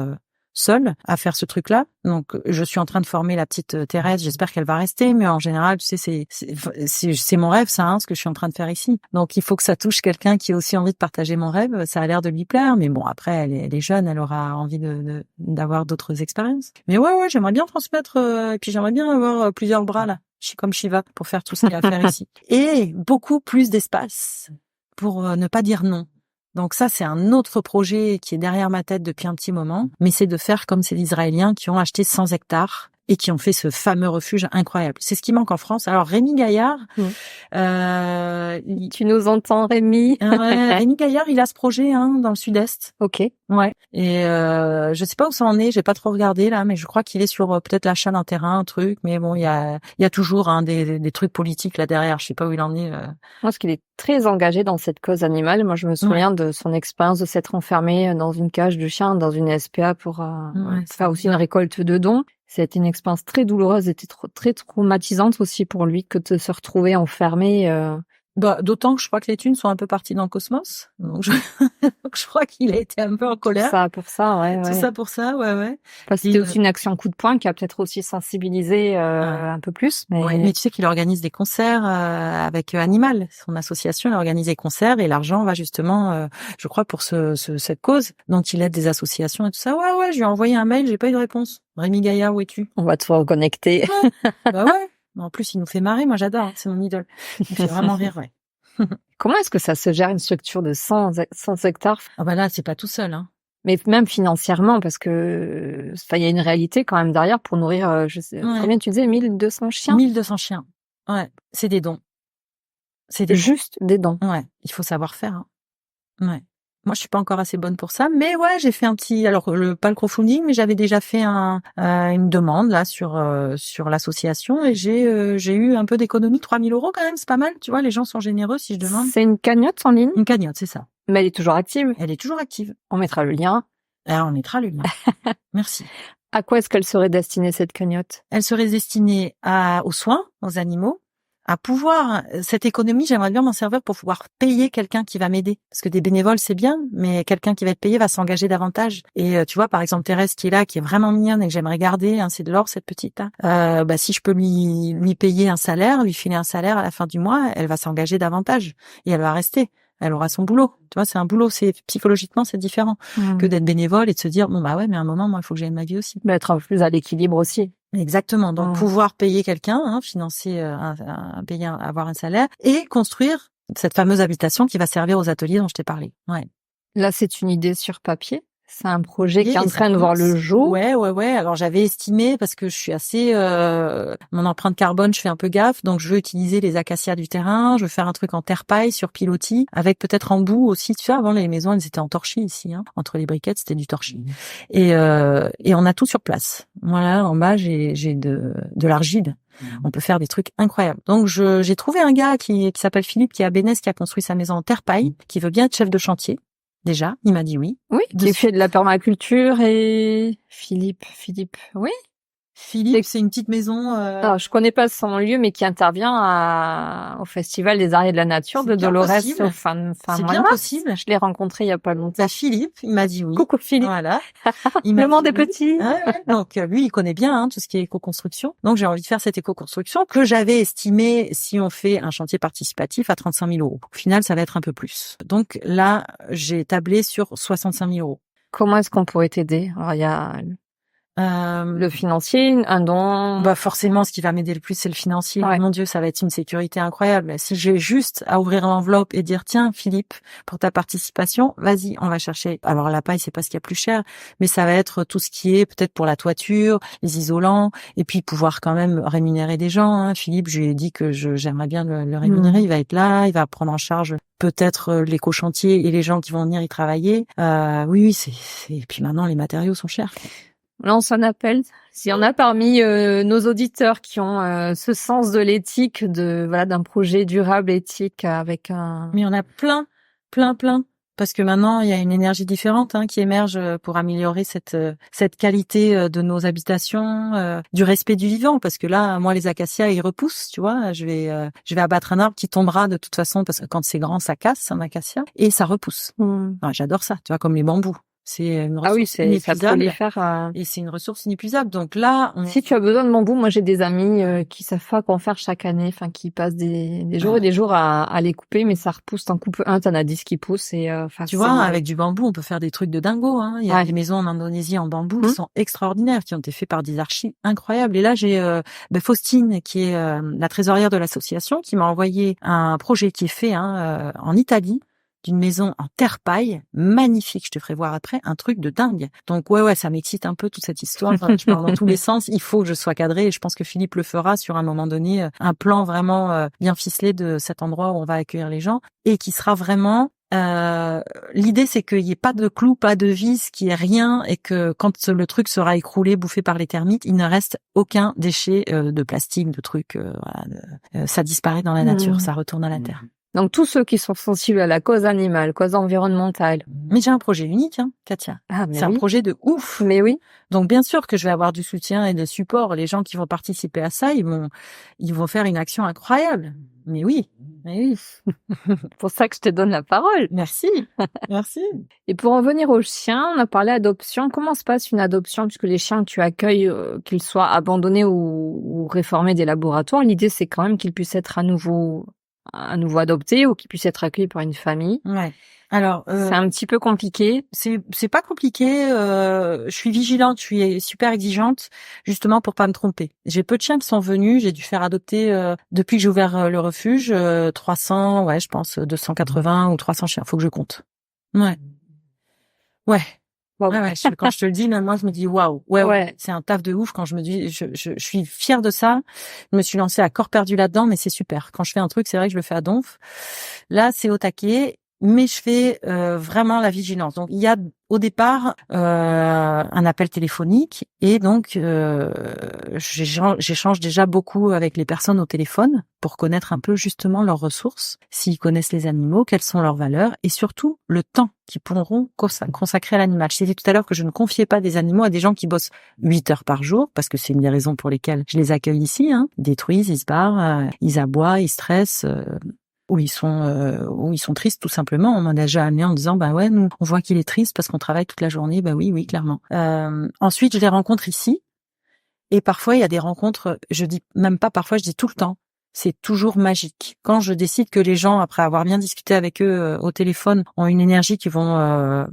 seule à faire ce truc-là. Donc, je suis en train de former la petite Thérèse. J'espère qu'elle va rester, mais en général, tu sais, c'est mon rêve, ça, ce que je suis en train de faire ici. Donc, il faut que ça touche quelqu'un qui a aussi envie de partager mon rêve. Ça a l'air de lui plaire, mais bon, après, elle est jeune, elle aura envie d'avoir d'autres expériences. Mais ouais, j'aimerais bien transmettre, et puis j'aimerais bien avoir plusieurs bras là, comme Shiva, pour faire tout ce qu'il y a à faire ici. Et beaucoup plus d'espace pour ne pas dire non. Donc ça, c'est un autre projet qui est derrière ma tête depuis un petit moment, mais c'est de faire comme ces Israéliens qui ont acheté 100 hectares et qui ont fait ce fameux refuge incroyable. C'est ce qui manque en France. Alors Rémi Gaillard, tu nous entends, Rémi? Rémi Gaillard, il a ce projet dans le sud-est. Ok. Ouais. Et je sais pas où ça en est, j'ai pas trop regardé là, mais je crois qu'il est sur peut-être l'achat d'un terrain, un truc. Mais bon, il y a toujours des trucs politiques là derrière. Je sais pas où il en est. Parce qu'il est très engagé dans cette cause animale. Moi, je me souviens de son expérience de s'être enfermé dans une cage de chien, dans une SPA pour faire aussi une récolte de dons. C'était une expérience très douloureuse et très traumatisante aussi pour lui que de se retrouver enfermé. D'autant que je crois que les thunes sont un peu parties dans le cosmos. Donc je crois qu'il a été un peu en colère. Pour ça, ouais. Tout ça pour ça, ouais. Parce que c'était aussi une action coup de poing qui a peut-être aussi sensibilisé un peu plus. Mais tu sais qu'il organise des concerts avec Animal. Son association, il organise des concerts et l'argent va justement, je crois, pour cette cause. Donc il aide des associations et tout ça. Ouais, je lui ai envoyé un mail, j'ai pas eu de réponse. Rémi Gaillard, où es-tu? On va te reconnecter. Ouais. En plus, il nous fait marrer. Moi, j'adore. C'est mon idole. Il me fait vraiment rire, ouais. Comment est-ce que ça se gère une structure de 100 hectares? Là, c'est pas tout seul, Mais même financièrement, parce que, il y a une réalité quand même derrière pour nourrir, je sais, combien tu disais, 1200 chiens? 1200 chiens. Ouais. C'est des dons. Juste des dons. Ouais. Il faut savoir faire, Ouais. Moi, je suis pas encore assez bonne pour ça, mais ouais, j'ai fait un petit, alors pas le crowdfunding, mais j'avais déjà fait une demande là sur l'association et j'ai eu un peu d'économie, 3 000 € quand même, c'est pas mal, tu vois, les gens sont généreux si je demande. C'est une cagnotte en ligne? Une cagnotte, c'est ça. Mais elle est toujours active? Elle est toujours active. On mettra le lien. Ah, on mettra le lien. Merci. À quoi est-ce qu'elle serait destinée, cette cagnotte? Elle serait destinée aux soins, aux animaux. À pouvoir, cette économie, j'aimerais bien m'en servir pour pouvoir payer quelqu'un qui va m'aider. Parce que des bénévoles, c'est bien, mais quelqu'un qui va être payé va s'engager davantage. Et tu vois, par exemple, Thérèse qui est là, qui est vraiment mignonne et que j'aimerais garder, hein, c'est de l'or, cette petite. Si je peux lui payer un salaire, lui filer un salaire à la fin du mois, elle va s'engager davantage. Et elle va rester. Elle aura son boulot. Tu vois, c'est un boulot. C'est psychologiquement, c'est différent que d'être bénévole et de se dire, bon, bah ouais, mais à un moment, moi, il faut que j'aie ma vie aussi. Mais être un peu plus à l'équilibre aussi. Exactement. Donc, pouvoir payer quelqu'un, hein, financer, avoir un salaire et construire cette fameuse habitation qui va servir aux ateliers dont je t'ai parlé. Ouais. Là, c'est une idée sur papier. C'est un projet qui est en train de voir le jour. Ouais. Alors, j'avais estimé, parce que je suis assez, mon empreinte carbone, je fais un peu gaffe. Donc, je veux utiliser les acacias du terrain. Je veux faire un truc en terre-paille sur pilotis avec peut-être en bout aussi. Tu vois, avant, les maisons, elles étaient en torchis ici, hein. Entre les briquettes, c'était du torchis. Et on a tout sur place. Voilà. En bas, j'ai de l'argile. On peut faire des trucs incroyables. Donc, j'ai trouvé un gars qui s'appelle Philippe, qui est à Bénès, qui a construit sa maison en terre-paille, qui veut bien être chef de chantier. Déjà, il m'a dit oui. Oui, qui fait de la permaculture et Philippe, oui. Philippe, c'est une petite maison. Alors, je connais pas son lieu, mais qui intervient au Festival des Arts et de la Nature de Dolores. C'est bien possible. Je l'ai rencontré il y a pas longtemps. Bah, Philippe, il m'a dit oui. Coucou Philippe. Voilà. Le monde est petit. Ouais. Donc lui, il connaît bien tout ce qui est éco-construction. Donc j'ai envie de faire cette éco-construction que j'avais estimée, si on fait un chantier participatif, à 35 000 €. Au final, ça va être un peu plus. Donc là, j'ai tablé sur 65 000 €. Comment est-ce qu'on pourrait t'aider? Alors il y a le financier, un don. Bah forcément, ce qui va m'aider le plus, c'est le financier. Ouais. Mon Dieu, ça va être une sécurité incroyable. Si j'ai juste à ouvrir l'enveloppe et dire tiens, Philippe, pour ta participation, vas-y, on va chercher. Alors la paille, c'est pas ce qu'il y a plus cher, mais ça va être tout ce qui est peut-être pour la toiture, les isolants, et puis pouvoir quand même rémunérer des gens. Hein. Philippe, je lui ai dit que j'aimerais bien le rémunérer. Il va être là, il va prendre en charge peut-être l'éco-chantier et les gens qui vont venir y travailler. Oui, et puis maintenant les matériaux sont chers. Lance un appel. S'il y en a parmi nos auditeurs qui ont ce sens de l'éthique, d'un projet durable éthique avec un. Mais il y en a plein. Parce que maintenant, il y a une énergie différente qui émerge pour améliorer cette qualité de nos habitations, du respect du vivant. Parce que là, moi, les acacias, ils repoussent, tu vois. Je vais abattre un arbre qui tombera de toute façon parce que quand c'est grand, ça casse un acacia et ça repousse. Enfin, j'adore ça, tu vois, comme les bambous. C'est une ressource inépuisable. Et c'est une ressource inépuisable. Donc là, si tu as besoin de bambou, moi j'ai des amis qui savent pas qu'en faire chaque année, qui passent des jours et des jours à les couper, mais ça repousse. T'en coupes un, t'en as 10 qui poussent et tu vois, avec du bambou, on peut faire des trucs de dingo. Il y a des maisons en Indonésie en bambou qui sont extraordinaires, qui ont été faits par des archis incroyables. Et là, j'ai Faustine, qui est la trésorière de l'association, qui m'a envoyé un projet qui est fait en Italie, d'une maison en terre-paille, magnifique, je te ferai voir après, un truc de dingue. Donc ouais, ça m'excite un peu toute cette histoire, je parle dans tous les sens, il faut que je sois cadrée et je pense que Philippe le fera sur un moment donné, un plan vraiment bien ficelé de cet endroit où on va accueillir les gens et qui sera vraiment... l'idée c'est qu'il n'y ait pas de clous, pas de vis, qu'il n'y ait rien et que quand le truc sera écroulé, bouffé par les termites, il ne reste aucun déchet de plastique, de trucs, ça disparaît dans la nature, ça retourne à la terre. Donc, tous ceux qui sont sensibles à la cause animale, cause environnementale. Mais j'ai un projet unique, Katia. C'est un projet de ouf. Mais oui. Donc, bien sûr que je vais avoir du soutien et de support. Les gens qui vont participer à ça, ils vont faire une action incroyable. Mais oui. Pour ça que je te donne la parole. Merci. Et pour en venir aux chiens, on a parlé adoption. Comment se passe une adoption puisque les chiens que tu accueilles, qu'ils soient abandonnés ou réformés des laboratoires, l'idée c'est quand même qu'ils puissent être à nouveau adopté ou qui puisse être accueilli par une famille. Ouais. Alors, c'est un petit peu compliqué. C'est pas compliqué. Je suis vigilante, je suis super exigeante, justement pour pas me tromper. J'ai peu de chiens qui sont venus. J'ai dû faire adopter depuis que j'ai ouvert le refuge 300, je pense 280 ou 300 chiens. Faut que je compte. Ouais. Wow. Ouais, quand je te le dis, même moi, je me dis waouh. Ouais. C'est un taf de ouf quand je me dis, je suis fière de ça. Je me suis lancée à corps perdu là-dedans, mais c'est super. Quand je fais un truc, c'est vrai que je le fais à donf. Là, c'est au taquet. mais je fais vraiment la vigilance. Donc il y a au départ un appel téléphonique et donc j'échange déjà beaucoup avec les personnes au téléphone pour connaître un peu justement leurs ressources, s'ils connaissent les animaux, quelles sont leurs valeurs et surtout le temps qu'ils pourront consacrer à l'animal. Je disais tout à l'heure que je ne confiais pas des animaux à des gens qui bossent 8 heures par jour parce que c'est une des raisons pour lesquelles je les accueille ici. Ils détruisent, ils se barrent, ils aboient, ils stressent. Où ils sont tristes tout simplement. On m'a déjà amené en disant bah ouais, nous on voit qu'il est triste parce qu'on travaille toute la journée. Bah oui clairement. Ensuite je les rencontre ici et parfois il y a des rencontres, je dis même pas parfois, je dis tout le temps. C'est toujours magique. Quand je décide que les gens, après avoir bien discuté avec eux au téléphone, ont une énergie qui vont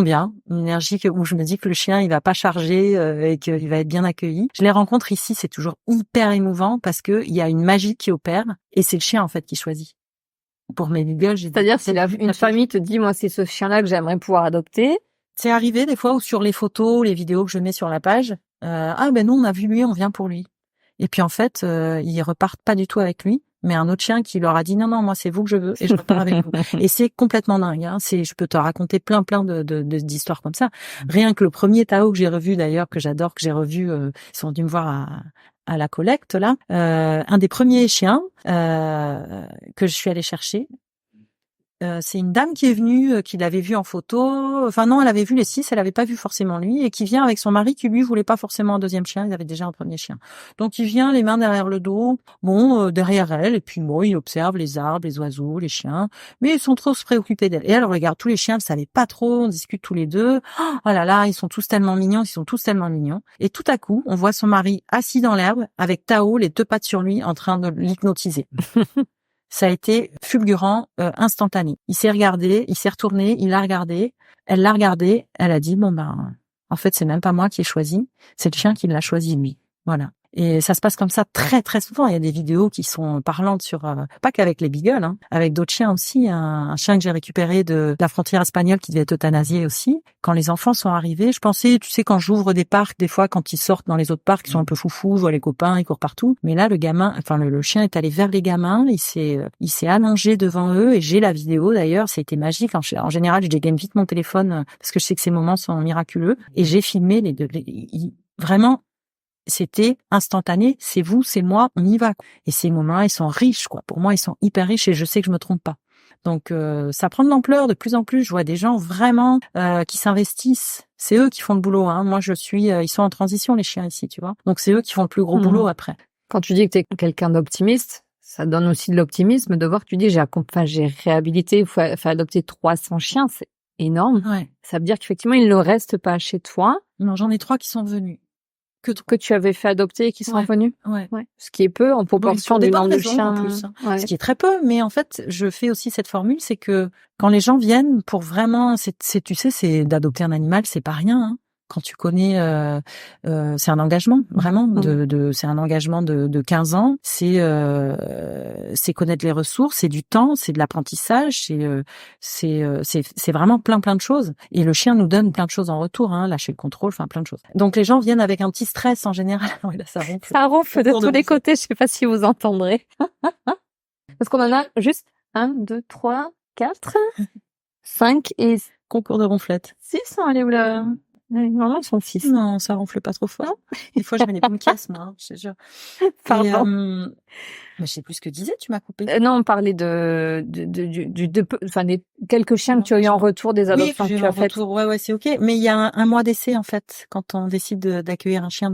bien, une énergie où je me dis que le chien il va pas charger et qu'il va être bien accueilli. Je les rencontre ici, c'est toujours hyper émouvant parce que il y a une magie qui opère et c'est le chien en fait qui choisit. Pour mes beagles, c'est-à-dire si une famille te dit moi c'est ce chien-là que j'aimerais pouvoir adopter. C'est arrivé des fois où sur les photos, les vidéos que je mets sur la page, ah ben nous on a vu lui, on vient pour lui. Et puis en fait, ils repartent pas du tout avec lui. Mais un autre chien qui leur a dit non, moi c'est vous que je veux et je repars avec vous. Et c'est complètement dingue. Je peux te raconter plein d'histoires comme ça. Rien que le premier Tao que j'ai revu d'ailleurs, que j'adore, que j'ai revu, ils sont venus me voir à la collecte là. Un des premiers chiens que je suis allée chercher. C'est une dame qui est venue, qui l'avait vu en photo. Enfin non, elle avait vu les 6, elle avait pas vu forcément lui, et qui vient avec son mari qui lui voulait pas forcément un deuxième chien, ils avaient déjà un premier chien. Donc il vient les mains derrière le dos, derrière elle, et puis il observe les arbres, les oiseaux, les chiens, mais ils sont trop préoccupés d'elle. Et elle regarde tous les chiens, elle savait pas trop, on discute tous les deux. Oh là là, ils sont tous tellement mignons. Et tout à coup, on voit son mari assis dans l'herbe avec Tao, les 2 pattes sur lui, en train de l'hypnotiser. Ça a été fulgurant, instantané. Il s'est regardé, il s'est retourné, il l'a regardé, elle l'a regardé, elle a dit en fait c'est même pas moi qui ai choisi, c'est le chien qui l'a choisi lui. Voilà. Et ça se passe comme ça très très souvent. Il y a des vidéos qui sont parlantes sur pas qu'avec les beagles, avec d'autres chiens aussi. Un chien que j'ai récupéré de la frontière espagnole qui devait être euthanasié aussi. Quand les enfants sont arrivés, je pensais, tu sais, quand j'ouvre des parcs, des fois quand ils sortent dans les autres parcs, ils sont un peu foufous, je vois les copains, ils courent partout. Mais là, le chien est allé vers les gamins, il s'est allongé devant eux et j'ai la vidéo d'ailleurs. C'était magique. En général, je dégaine vite mon téléphone parce que je sais que ces moments sont miraculeux et j'ai filmé les deux. Vraiment. C'était instantané, c'est vous, c'est moi, on y va. Et ces moments, ils sont riches, quoi. Pour moi, ils sont hyper riches et je sais que je me trompe pas. Donc, ça prend de l'ampleur de plus en plus. Je vois des gens vraiment qui s'investissent. C'est eux qui font le boulot. Moi, ils sont en transition, les chiens ici, tu vois. Donc, c'est eux qui font le plus gros boulot après. Quand tu dis que tu es quelqu'un d'optimiste, ça donne aussi de l'optimisme de voir que tu dis j'ai réhabilité, fait adopter 300 chiens, c'est énorme. Ouais. Ça veut dire qu'effectivement, ils ne restent pas chez toi. Non, j'en ai 3 qui sont venus. Que tu avais fait adopter et qui sont venus. Ouais. Ce qui est peu en proportion du nombre de chiens. En plus, Ce qui est très peu, mais en fait, je fais aussi cette formule, c'est que quand les gens viennent pour vraiment, c'est d'adopter un animal, c'est pas rien. Quand tu connais, c'est un engagement vraiment c'est un engagement de 15 ans. C'est connaître les ressources, c'est du temps, c'est de l'apprentissage, c'est vraiment plein de choses. Et le chien nous donne plein de choses en retour, lâcher le contrôle, enfin plein de choses. Donc les gens viennent avec un petit stress en général. Ouais, là, ça ronfle. Ça ronfle de tous les côtés. Je sais pas si vous entendrez. Parce qu'on en a juste 1, 2, 3, 4, 5 et concours de ronflettes. 6. Allez où là? Normalement, ils sont 6. Non, ça ronfle pas trop fort. Des fois, je mets des bonnes caisses, moi, je te jure. Pardon. Mais je sais plus ce que disais, tu m'as coupé. Non, on parlait des quelques chiens que tu as eu en retour des adoptions que tu as faites. Ouais, c'est ok. Mais il y a un mois d'essai, en fait, quand on décide d'accueillir un chien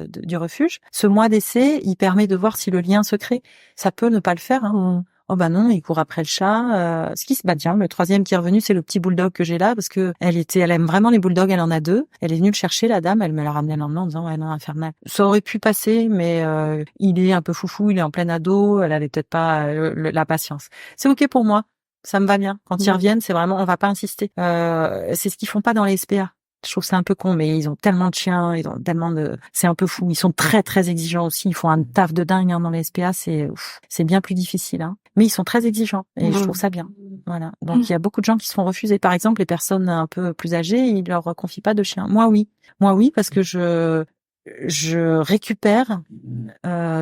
du refuge. Ce mois d'essai, il permet de voir si le lien se crée. Ça peut ne pas le faire, Oh non, il court après le chat. Tiens, le 3e qui est revenu, c'est le petit bulldog que j'ai là, parce que elle aime vraiment les bulldogs, elle en a 2. Elle est venue le chercher, la dame, elle me l'a ramené le lendemain en disant, ouais, non, infernal. Ça aurait pu passer, mais il est un peu foufou, il est en plein ado, elle avait peut-être pas la patience. C'est ok pour moi, ça me va bien. Quand ils reviennent, c'est vraiment, on va pas insister. C'est ce qu'ils font pas dans les SPA. Je trouve que c'est un peu con, mais ils ont tellement de chiens, c'est un peu fou. Ils sont très, très exigeants aussi. Ils font un taf de dingue, dans les SPA. C'est bien plus difficile, Mais ils sont très exigeants. Et je trouve ça bien. Voilà. Donc, il y a beaucoup de gens qui se font refuser. Par exemple, les personnes un peu plus âgées, ils leur confient pas de chiens. Moi, oui, parce que je récupère,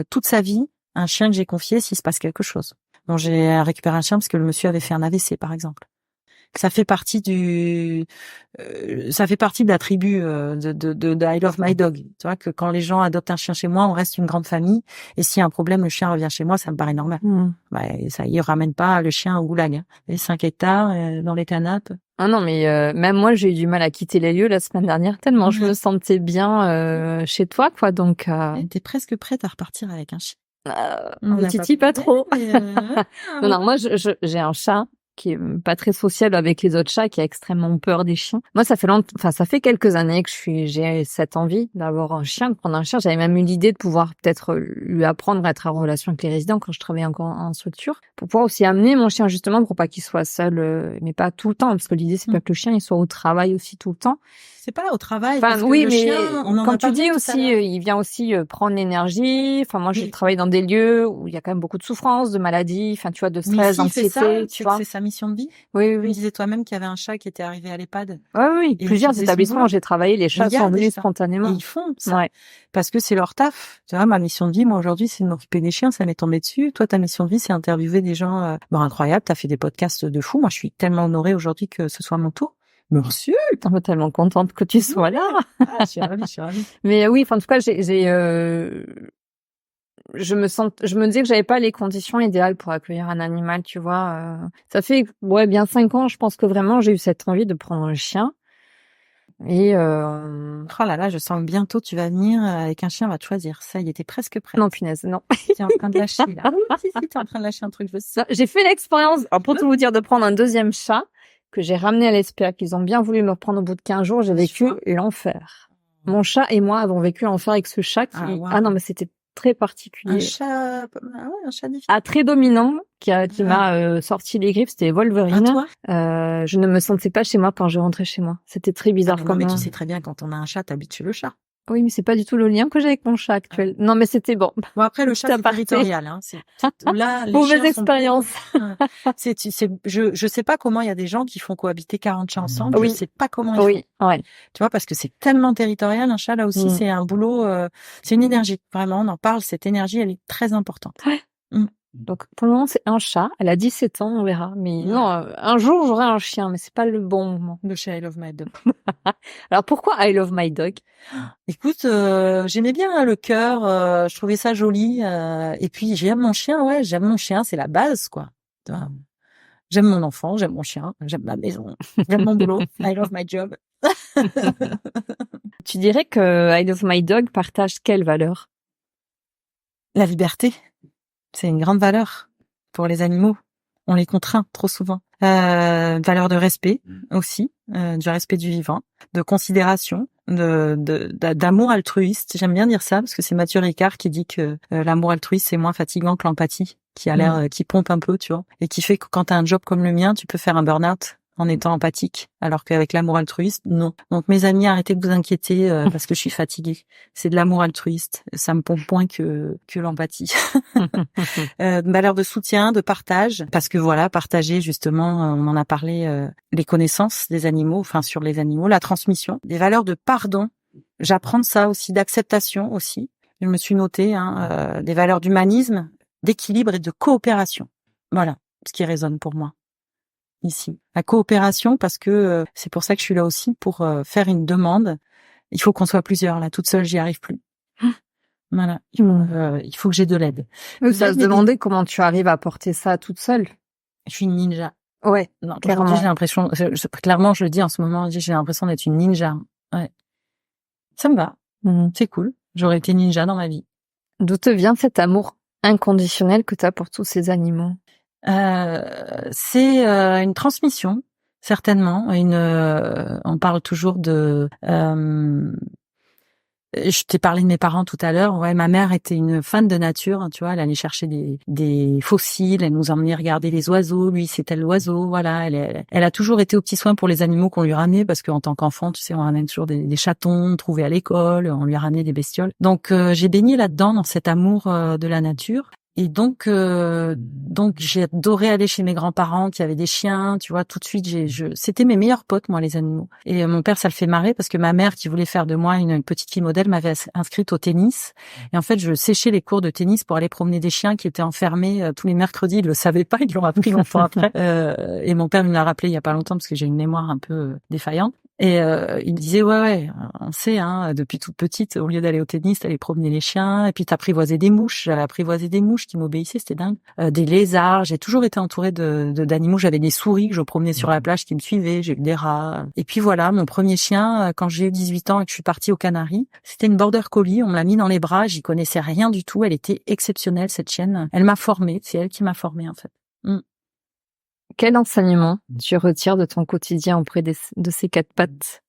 toute sa vie, un chien que j'ai confié s'il se passe quelque chose. Bon, j'ai récupéré un chien parce que le monsieur avait fait un AVC, par exemple. Ça fait partie de la tribu de I Love My Dog. Tu vois que quand les gens adoptent un chien chez moi, on reste une grande famille. Et s'il y a un problème, le chien revient chez moi, ça me paraît normal. Bah, ça y ramène pas le chien au goulag. Hein. Et 5 hectares dans les canapes. Ah non, mais même moi, j'ai eu du mal à quitter les lieux la semaine dernière tellement je me sentais bien chez toi, quoi. Donc, t'es presque prête à repartir avec un chien. On titille pas trop. Non, moi, j'ai un chat qui est pas très sociable avec les autres chats, qui a extrêmement peur des chiens. Moi, ça fait quelques années que j'ai cette envie d'avoir un chien, de prendre un chien. J'avais même eu l'idée de pouvoir peut-être lui apprendre à être en relation avec les résidents quand je travaillais encore en structure, pour pouvoir aussi amener mon chien justement pour pas qu'il soit seul, mais pas tout le temps, parce que l'idée c'est pas que le chien il soit au travail aussi tout le temps. C'est pas au travail. Enfin, parce oui, que le mais chien, quand tu dis aussi, il vient aussi prendre l'énergie. Enfin, moi, j'ai travaillé dans des lieux où il y a quand même beaucoup de souffrance, de maladies, enfin, tu vois, de stress, d'anxiété, tu vois. C'est sa mission de vie. Oui. Tu disais toi-même qu'il y avait un chat qui était arrivé à l'EHPAD. Oui. Plusieurs établissements où j'ai travaillé, les chats sont venus spontanément. Et ils font ça. Parce que c'est leur taf. Tu vois, ma mission de vie, moi, aujourd'hui, c'est de m'occuper des chiens, ça m'est tombé dessus. Toi, ta mission de vie, c'est interviewer des gens, incroyables. T'as fait des podcasts de fou. Moi, je suis tellement honorée aujourd'hui que ce soit mon tour. Merci. Je suis tellement contente que tu sois là. Je suis ravie. Mais oui, en tout cas, je me disais que j'avais pas les conditions idéales pour accueillir un animal, tu vois. Ça fait, bien 5 ans, je pense que vraiment, j'ai eu cette envie de prendre un chien. Et oh là là, je sens que bientôt tu vas venir avec un chien, va te choisir. Ça, il était presque prêt. Non, punaise, non. T'es en train de lâcher, là. Si, t'es en train de lâcher un truc. J'ai fait l'expérience, pour tout vous dire, de prendre un deuxième chat que j'ai ramené à l'SPA, qu'ils ont bien voulu me reprendre au bout de 15 jours. J'ai vécu l'enfer. Mon chat et moi avons vécu l'enfer avec ce chat qui... Ah non, mais c'était très particulier. Un chat difficile. Très dominant, qui m'a sorti les griffes, c'était Wolverine. À toi je ne me sentais pas chez moi quand je rentrais chez moi. C'était très bizarre. Mais tu sais très bien, quand on a un chat, t'habites chez le chat. Oui, mais c'est pas du tout le lien que j'ai avec mon chat actuel. Non, mais c'était bon. Bon, après, le chat, c'est territorial, hein. Là, les mauvaise expérience. Je sais pas comment il y a des gens qui font cohabiter 40 chats ensemble. Oui. Je sais pas comment ils font. Ouais. Tu vois, parce que c'est tellement territorial, un chat, là aussi, c'est un boulot, c'est une énergie. Vraiment, on en parle, cette énergie, elle est très importante. Ouais. Donc, pour le moment, c'est un chat. Elle a 17 ans, on verra. Mais non, un jour, j'aurai un chien, mais c'est pas le bon moment. De chez I Love My Dog. Alors, pourquoi I Love My Dog? Écoute, j'aimais bien le cœur, je trouvais ça joli. Et puis, j'aime mon chien, j'aime mon chien, c'est la base, quoi. J'aime mon enfant, j'aime mon chien, j'aime ma maison, j'aime mon boulot. I love my job. Tu dirais que I Love My Dog partage quelle valeur? La liberté. C'est une grande valeur pour les animaux. On les contraint trop souvent. Valeur de respect aussi, du respect du vivant, de considération, d'amour altruiste. J'aime bien dire ça parce que c'est Mathieu Ricard qui dit que l'amour altruiste c'est moins fatigant que l'empathie, qui a l'air, qui pompe un peu, tu vois, et qui fait que quand t'as un job comme le mien, tu peux faire un burn-out en étant empathique, alors qu'avec l'amour altruiste, non. Donc mes amis, arrêtez de vous inquiéter parce que je suis fatiguée. C'est de l'amour altruiste, ça me pompe moins que l'empathie. Valeur de soutien, de partage, parce que voilà, partager justement, on en a parlé, les connaissances des animaux, enfin sur les animaux, la transmission, des valeurs de pardon. J'apprends ça aussi, d'acceptation aussi. Je me suis notée des valeurs d'humanisme, d'équilibre et de coopération. Voilà, ce qui résonne pour moi. Ici, la coopération, parce que c'est pour ça que je suis là aussi, pour faire une demande. Il faut qu'on soit plusieurs, là, toute seule, j'y arrive plus. Voilà, il faut que j'ai de l'aide. Ça se demandait comment tu arrives à porter ça toute seule. Je suis une ninja. Ouais, non, clairement. J'ai l'impression, clairement, je le dis en ce moment, j'ai l'impression d'être une ninja. Ouais, ça me va. C'est cool. J'aurais été ninja dans ma vie. D'où te vient cet amour inconditionnel que tu as pour tous ces animaux? C'est une transmission, certainement. On parle toujours de. Je t'ai parlé de mes parents tout à l'heure. Ouais, ma mère était une fan de nature. Tu vois, elle allait chercher des fossiles, elle nous emmenait regarder les oiseaux. Lui, c'était l'oiseau. Voilà, elle a toujours été aux petits soins pour les animaux qu'on lui ramenait, parce qu'en tant qu'enfant, tu sais, on ramène toujours des chatons trouvés à l'école. On lui a ramené des bestioles. Donc, j'ai baigné là-dedans, dans cet amour de la nature. Et donc j'ai adoré aller chez mes grands-parents qui avaient des chiens, tu vois. Tout de suite, c'était mes meilleurs potes, moi, les animaux. Et mon père, ça le fait marrer parce que ma mère, qui voulait faire de moi une petite fille modèle, m'avait inscrite au tennis. Et en fait, je séchais les cours de tennis pour aller promener des chiens qui étaient enfermés tous les mercredis. Ils le savaient pas, ils l'ont appris longtemps après. Et mon père me l'a rappelé il y a pas longtemps parce que j'ai une mémoire un peu défaillante. Et il me disait ouais, on sait, hein, depuis toute petite, au lieu d'aller au tennis, t'allais promener les chiens, et puis t'apprivoisais des mouches. J'avais apprivoisé des mouches qui m'obéissaient, c'était dingue. Des lézards. J'ai toujours été entourée d'animaux. J'avais des souris que je promenais sur la plage qui me suivaient. J'ai eu des rats. Et puis voilà, mon premier chien, quand j'ai eu 18 ans et que je suis partie aux Canaries, c'était une border collie. On me l'a mis dans les bras. J'y connaissais rien du tout. Elle était exceptionnelle, cette chienne. Elle m'a formée. C'est elle qui m'a formée, en fait. Quel enseignement tu retires de ton quotidien auprès de ces 4 pattes?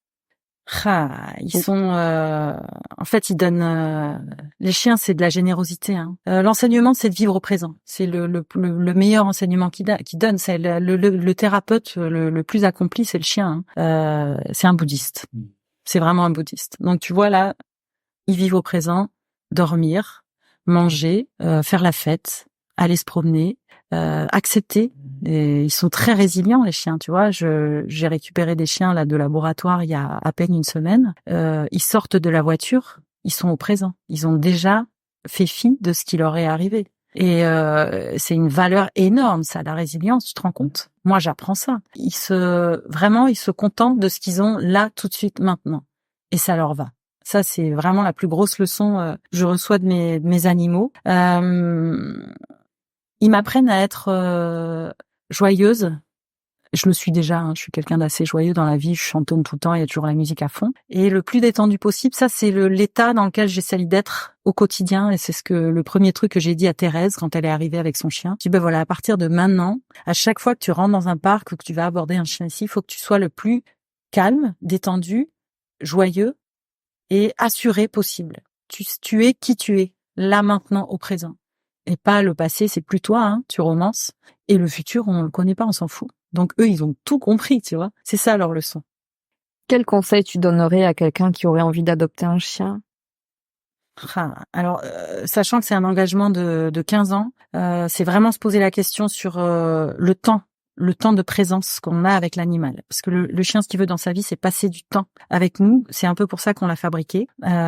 Ils sont, en fait, ils donnent. Les chiens, c'est de la générosité. Hein. L'enseignement, c'est de vivre au présent. C'est le meilleur enseignement qu'ils donnent. C'est le thérapeute le plus accompli, c'est le chien. Hein. C'est un bouddhiste. C'est vraiment un bouddhiste. Donc tu vois là, ils vivent au présent, dormir, manger, faire la fête, aller se promener, accepter. Et ils sont très résilients, les chiens, tu vois. J'ai récupéré des chiens là de laboratoire il y a à peine une semaine. Ils sortent de la voiture, ils sont au présent. Ils ont déjà fait fi de ce qui leur est arrivé. Et c'est une valeur énorme, ça, la résilience, tu te rends compte? Moi, j'apprends ça. Ils se contentent de ce qu'ils ont là, tout de suite, maintenant. Et ça leur va. Ça, c'est vraiment la plus grosse leçon que je reçois de mes animaux. Ils m'apprennent à être joyeuse. Je le suis déjà, hein, je suis quelqu'un d'assez joyeux dans la vie, je chantonne tout le temps, il y a toujours la musique à fond. Et le plus détendu possible, ça c'est l'état dans lequel j'essaie d'être au quotidien, et c'est le premier truc que j'ai dit à Thérèse quand elle est arrivée avec son chien. Je dis, ben voilà, à partir de maintenant, à chaque fois que tu rentres dans un parc ou que tu vas aborder un chien ici, il faut que tu sois le plus calme, détendu, joyeux et assuré possible. Tu es qui tu es, là maintenant, au présent. Et pas le passé, c'est plus toi, hein, tu romances. Et le futur, on le connaît pas, on s'en fout. Donc eux, ils ont tout compris, tu vois. C'est ça leur leçon. Quel conseil tu donnerais à quelqu'un qui aurait envie d'adopter un chien? Alors, sachant que c'est un engagement de 15 ans, c'est vraiment se poser la question sur le temps de présence qu'on a avec l'animal. Parce que le chien, ce qu'il veut dans sa vie, c'est passer du temps avec nous. C'est un peu pour ça qu'on l'a fabriqué.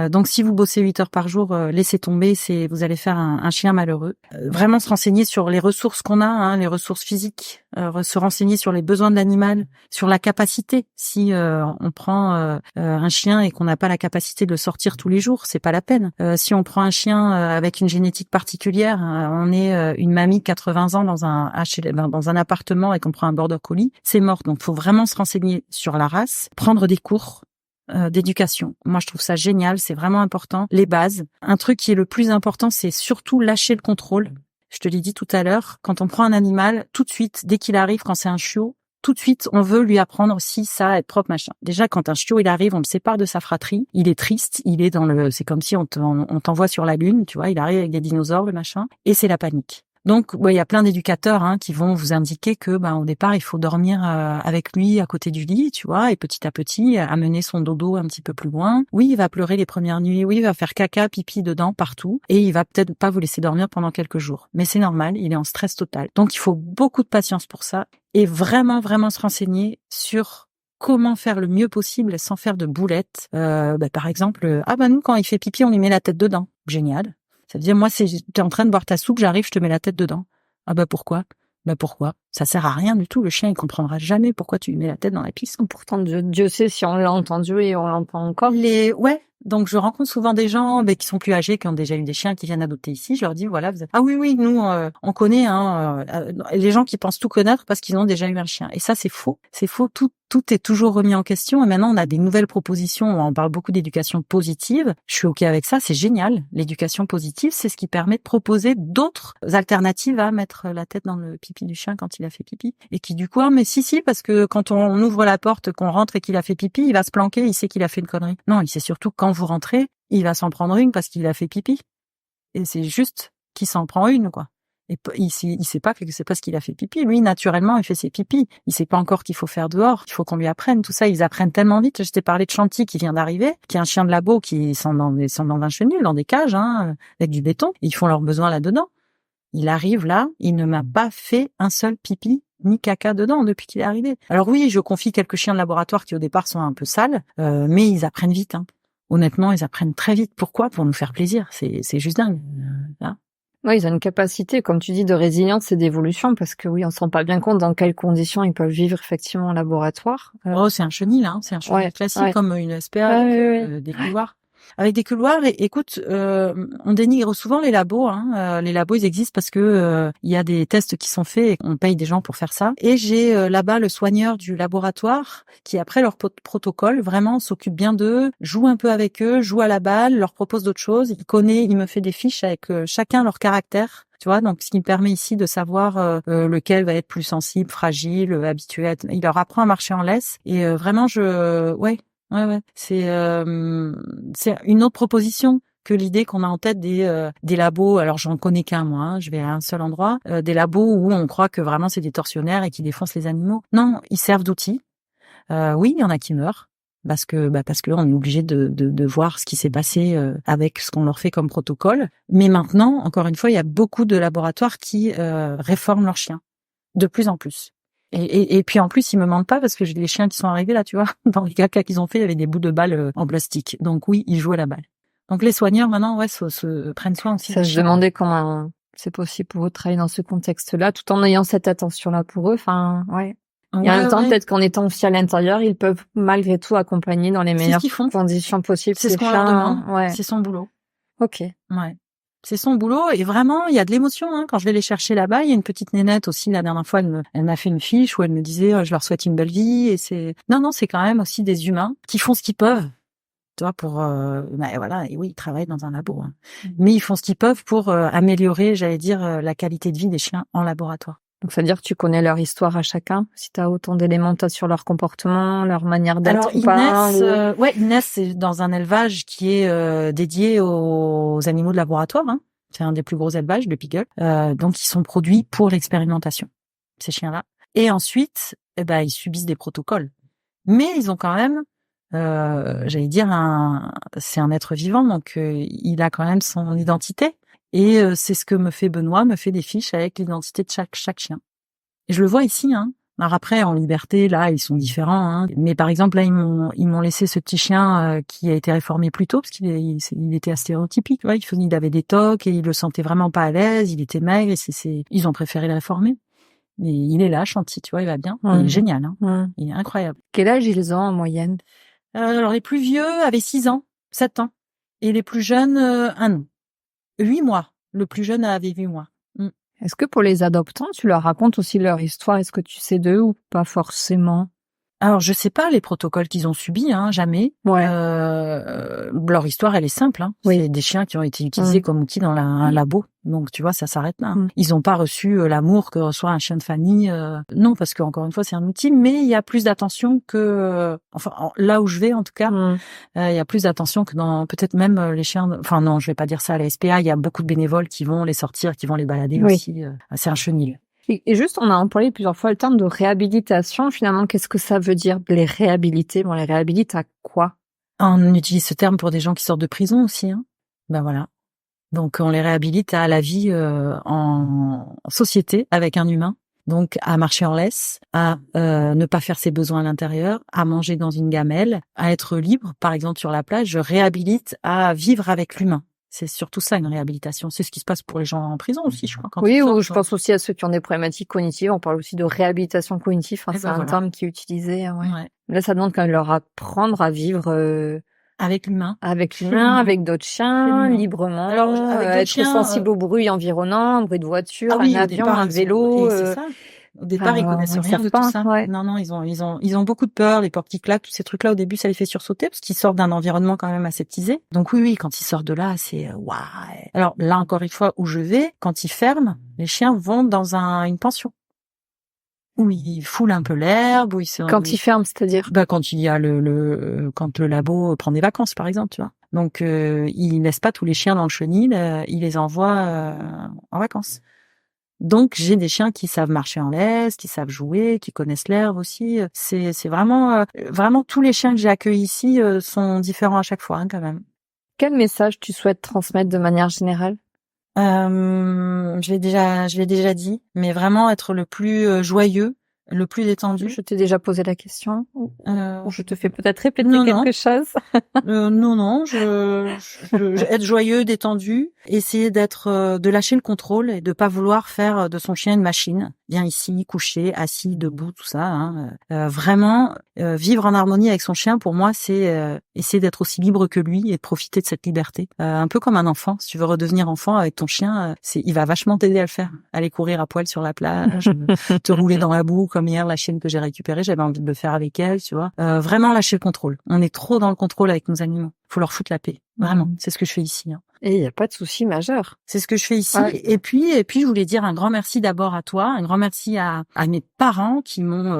Donc, si vous bossez 8 heures par jour, laissez tomber, vous allez faire un chien malheureux. Vraiment se renseigner sur les ressources qu'on a, hein, les ressources physiques, se renseigner sur les besoins de l'animal, sur la capacité. Si on prend un chien et qu'on n'a pas la capacité de le sortir tous les jours, c'est pas la peine. Si on prend un chien avec une génétique particulière, on est une mamie de 80 ans dans un appartement et qu'on prend un border collie, c'est mort. Donc, faut vraiment se renseigner sur la race, prendre des cours d'éducation. Moi, je trouve ça génial, c'est vraiment important. Les bases. Un truc qui est le plus important, c'est surtout lâcher le contrôle. Je te l'ai dit tout à l'heure, quand on prend un animal, tout de suite, dès qu'il arrive, quand c'est un chiot, tout de suite, on veut lui apprendre si ça être propre, machin. Déjà, quand un chiot, il arrive, on le sépare de sa fratrie. Il est triste, c'est comme si on t'envoie sur la lune, tu vois, il arrive avec des dinosaures, le machin. Et c'est la panique. Donc, il y a plein d'éducateurs qui vont vous indiquer que, au départ, il faut dormir avec lui à côté du lit, tu vois, et petit à petit, amener son dodo un petit peu plus loin. Oui, il va pleurer les premières nuits, oui, il va faire caca, pipi dedans, partout, et il va peut-être pas vous laisser dormir pendant quelques jours. Mais c'est normal, il est en stress total. Donc, il faut beaucoup de patience pour ça, et vraiment, vraiment se renseigner sur comment faire le mieux possible sans faire de boulettes. Par exemple, nous, quand il fait pipi, on lui met la tête dedans. Génial. Ça veut dire, moi, t'es en train de boire ta soupe, j'arrive, je te mets la tête dedans. Pourquoi? Pourquoi? Ça sert à rien du tout. Le chien, il comprendra jamais pourquoi tu lui mets la tête dans la pisse. Pourtant, Dieu sait si on l'a entendu et on l'entend encore. Ouais. Donc, je rencontre souvent des gens qui sont plus âgés, qui ont déjà eu des chiens, qui viennent adopter ici. Je leur dis, voilà, ah oui, nous, on connaît, les gens qui pensent tout connaître parce qu'ils ont déjà eu un chien. Et ça, c'est faux. C'est faux. Tout est toujours remis en question. Et maintenant, on a des nouvelles propositions. On parle beaucoup d'éducation positive. Je suis OK avec ça. C'est génial. L'éducation positive, c'est ce qui permet de proposer d'autres alternatives à mettre la tête dans le pipi du chien quand il a fait pipi. Et qui, du coup, mais si, parce que quand on ouvre la porte, qu'on rentre et qu'il a fait pipi, il va se planquer, il sait qu'il a fait une connerie. Non, il sait surtout quand vous rentrez, il va s'en prendre une parce qu'il a fait pipi. Et c'est juste qu'il s'en prend une, quoi. Et il sait pas que c'est parce qu'il a fait pipi. Lui, naturellement, il fait ses pipis. Il sait pas encore qu'il faut faire dehors. Il faut qu'on lui apprenne. Tout ça, ils apprennent tellement vite. Je t'ai parlé de Chanty qui vient d'arriver, qui est un chien de labo qui sont dans un chenil, dans des cages, avec du béton. Ils font leurs besoins là-dedans. Il arrive là, il ne m'a pas fait un seul pipi ni caca dedans depuis qu'il est arrivé. Alors oui, je confie quelques chiens de laboratoire qui au départ sont un peu sales, mais ils apprennent vite. Hein. Honnêtement, ils apprennent très vite. Pourquoi ? Pour nous faire plaisir. C'est juste dingue. Hein. Oui, ils ont une capacité, comme tu dis, de résilience et d'évolution, parce que oui, on se rend pas bien compte dans quelles conditions ils peuvent vivre effectivement en laboratoire. Oh, c'est un chenil, hein. C'est un chenil classique comme une SPA avec des couloirs. Avec des couloirs, écoute, on dénigre souvent les labos. Hein. Les labos, ils existent parce que il y a des tests qui sont faits et on paye des gens pour faire ça. Et j'ai là-bas le soigneur du laboratoire qui, après leur protocole, vraiment s'occupe bien d'eux, joue un peu avec eux, joue à la balle, leur propose d'autres choses. Il me fait des fiches avec chacun leur caractère. Tu vois, donc ce qui me permet ici de savoir lequel va être plus sensible, fragile, habitué. Il leur apprend à marcher en laisse. Et vraiment, ouais. C'est une autre proposition que l'idée qu'on a en tête des labos. Alors j'en connais qu'un moi, hein, je vais à un seul endroit, des labos où on croit que vraiment c'est des tortionnaires et qui défoncent les animaux. Non, ils servent d'outils. Oui, il y en a qui meurent parce que on est obligé de voir ce qui s'est passé avec ce qu'on leur fait comme protocole. Mais maintenant, encore une fois, il y a beaucoup de laboratoires qui réforment leurs chiens de plus en plus. Et puis en plus, ils me mentent pas parce que j'ai des chiens qui sont arrivés là, tu vois, dans les caca qu'ils ont fait, il y avait des bouts de balles en plastique. Donc oui, ils jouent à la balle. Donc les soigneurs maintenant, se prennent soin aussi. Ça se demandait comment c'est possible pour eux de travailler dans ce contexte-là, tout en ayant cette attention-là pour eux. Enfin, ouais. Et en même temps, peut-être qu'en étant aussi à l'intérieur, ils peuvent malgré tout accompagner dans les meilleures conditions possibles. C'est ce qu'on leur demande. Ouais. C'est son boulot. Ok. Ouais. C'est son boulot et vraiment il y a de l'émotion hein. Quand je vais les chercher là-bas, il y a une petite nénette aussi la dernière fois elle m'a fait une fiche où elle me disait je leur souhaite une belle vie et c'est c'est quand même aussi des humains qui font ce qu'ils peuvent. Tu vois pour voilà et oui, ils travaillent dans un labo hein. Mais ils font ce qu'ils peuvent pour améliorer, j'allais dire la qualité de vie des chiens en laboratoire. Donc, c'est-à-dire que tu connais leur histoire à chacun, si tu as autant d'éléments sur leur comportement, leur manière d'être. Alors, Inès, c'est dans un élevage qui est dédié aux animaux de laboratoire. Hein. C'est un des plus gros élevages de Beagle. Donc, ils sont produits pour l'expérimentation, ces chiens-là. Et ensuite, ils subissent des protocoles. Mais ils ont quand même, j'allais dire, c'est un être vivant, donc il a quand même son identité. Et c'est ce que me fait Benoît, me fait des fiches avec l'identité de chaque chien. Et je le vois ici, hein. Alors après, en liberté, là, ils sont différents, hein. Mais par exemple, là, ils m'ont laissé ce petit chien qui a été réformé plus tôt, parce qu'il était astéréotypique, ouais. Il avait des tocs et il le sentait vraiment pas à l'aise, il était maigre, et ils ont préféré le réformer. Mais il est là, Chanty, tu vois, il va bien. Il est génial, hein. Il est incroyable. Quel âge ils ont en moyenne? Alors, les plus vieux avaient 6 ans, 7 ans. Et les plus jeunes, 1 an. 8 mois. Le plus jeune avait 8 mois. Est-ce que pour les adoptants, tu leur racontes aussi leur histoire? Est-ce que tu sais d'eux ou pas forcément? Alors, je sais pas les protocoles qu'ils ont subis, hein, jamais. Ouais. Leur histoire, elle est simple. Hein. Oui. C'est des chiens qui ont été utilisés comme outils dans un labo. Donc, tu vois, ça s'arrête là. Ils ont pas reçu l'amour que reçoit un chien de famille. Non, parce que encore une fois, c'est un outil, mais il y a plus d'attention que, là où je vais, en tout cas, il y a plus d'attention que dans peut-être même les chiens. Enfin non, je vais pas dire ça. À la SPA, il y a beaucoup de bénévoles qui vont les sortir, qui vont les balader aussi. C'est un chenil. Et juste, on a employé plusieurs fois le terme de réhabilitation. Finalement, qu'est-ce que ça veut dire de les réhabiliter? On les réhabilite à quoi? On utilise ce terme pour des gens qui sortent de prison aussi. Hein. Ben voilà. Donc, on les réhabilite à la vie en société avec un humain. Donc, à marcher en laisse, à ne pas faire ses besoins à l'intérieur, à manger dans une gamelle, à être libre, par exemple sur la plage. Je réhabilite à vivre avec l'humain. C'est surtout ça, une réhabilitation. C'est ce qui se passe pour les gens en prison aussi, je crois. Ou je pense aussi à ceux qui ont des problématiques cognitives. On parle aussi de réhabilitation cognitive. C'est un terme qui est utilisé. Ouais. Là, ça demande quand même leur apprendre à vivre... avec l'humain. Avec d'autres chiens, librement. Alors, être sensible au bruit environnant, un bruit de voiture, un avion, un vélo. C'est ça. Au départ, ils connaissent rien de tout ça. Ouais. Non, ils ont beaucoup de peur, les portes qui claquent, tous ces trucs-là. Au début, ça les fait sursauter parce qu'ils sortent d'un environnement quand même aseptisé. Donc oui, quand ils sortent de là, c'est waouh. Alors là, encore une fois, où je vais, quand ils ferment, les chiens vont dans une pension. Où ils foulent un peu l'herbe, où ils se... Quand ils ferment, c'est-à-dire? Quand il y a quand le labo prend des vacances, par exemple, tu vois. Donc, ils laissent pas tous les chiens dans le chenil, ils les envoient en vacances. Donc, j'ai des chiens qui savent marcher en laisse, qui savent jouer, qui connaissent l'herbe aussi. C'est vraiment, vraiment tous les chiens que j'ai accueillis ici sont différents à chaque fois, hein, quand même. Quel message tu souhaites transmettre de manière générale? Je l'ai déjà dit, mais vraiment être le plus joyeux, le plus détendu. Je t'ai déjà posé la question. Je te fais peut-être répéter Non. quelque chose. Non, être joyeux, détendu, essayer de lâcher le contrôle et de pas vouloir faire de son chien une machine. Viens ici, couché, assis, debout, tout ça. Hein. Vraiment, vivre en harmonie avec son chien, pour moi, c'est essayer d'être aussi libre que lui et de profiter de cette liberté. Un peu comme un enfant. Si tu veux redevenir enfant avec ton chien, il va vachement t'aider à le faire. Aller courir à poil sur la plage, te rouler dans la boue, comme hier, la chienne que j'ai récupérée, j'avais envie de le faire avec elle, tu vois. Vraiment lâcher le contrôle. On est trop dans le contrôle avec nos animaux. Faut leur foutre la paix. Vraiment. C'est ce que je fais ici. Hein. Et il n'y a pas de souci majeur. C'est ce que je fais ici. Ouais. Et puis, je voulais dire un grand merci d'abord à toi, un grand merci à mes parents qui m'ont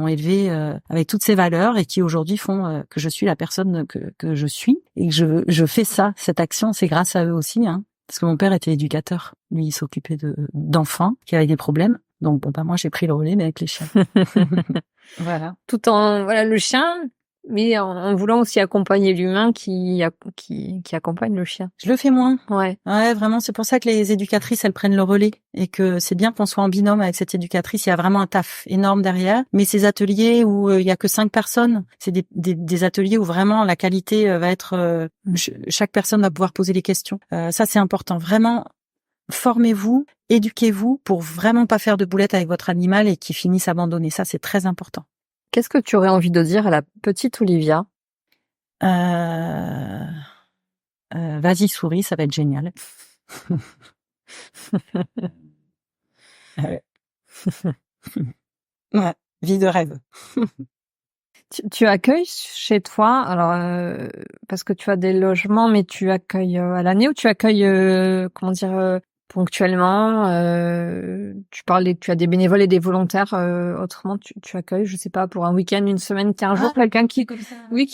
élevé avec toutes ces valeurs et qui aujourd'hui font que je suis la personne que je suis et que je fais ça, cette action, c'est grâce à eux aussi. Hein. Parce que mon père était éducateur. Lui, il s'occupait d'enfants qui avaient des problèmes. Donc moi j'ai pris le relais, mais avec les chiens. Voilà. Tout en le chien, mais en voulant aussi accompagner l'humain qui accompagne le chien. Je le fais moins. Ouais. Ouais, vraiment, c'est pour ça que les éducatrices, elles prennent le relais et que c'est bien qu'on soit en binôme avec cette éducatrice. Il y a vraiment un taf énorme derrière. Mais ces ateliers où il y a que 5 personnes, c'est des ateliers où vraiment la qualité va être... chaque personne va pouvoir poser les questions. Ça, c'est important. Vraiment, formez-vous, éduquez-vous pour vraiment pas faire de boulettes avec votre animal et qu'il finisse abandonné. Ça, c'est très important. Qu'est-ce que tu aurais envie de dire à la petite Olivia? Vas-y, souris, ça va être génial. Ouais, vie de rêve. Tu accueilles chez toi, alors parce que tu as des logements, mais tu accueilles à l'année ou tu accueilles ponctuellement? Tu parlais que tu as des bénévoles et des volontaires. Autrement, tu accueilles, je sais pas, pour un week-end, une semaine, 15 jours, quelqu'un qui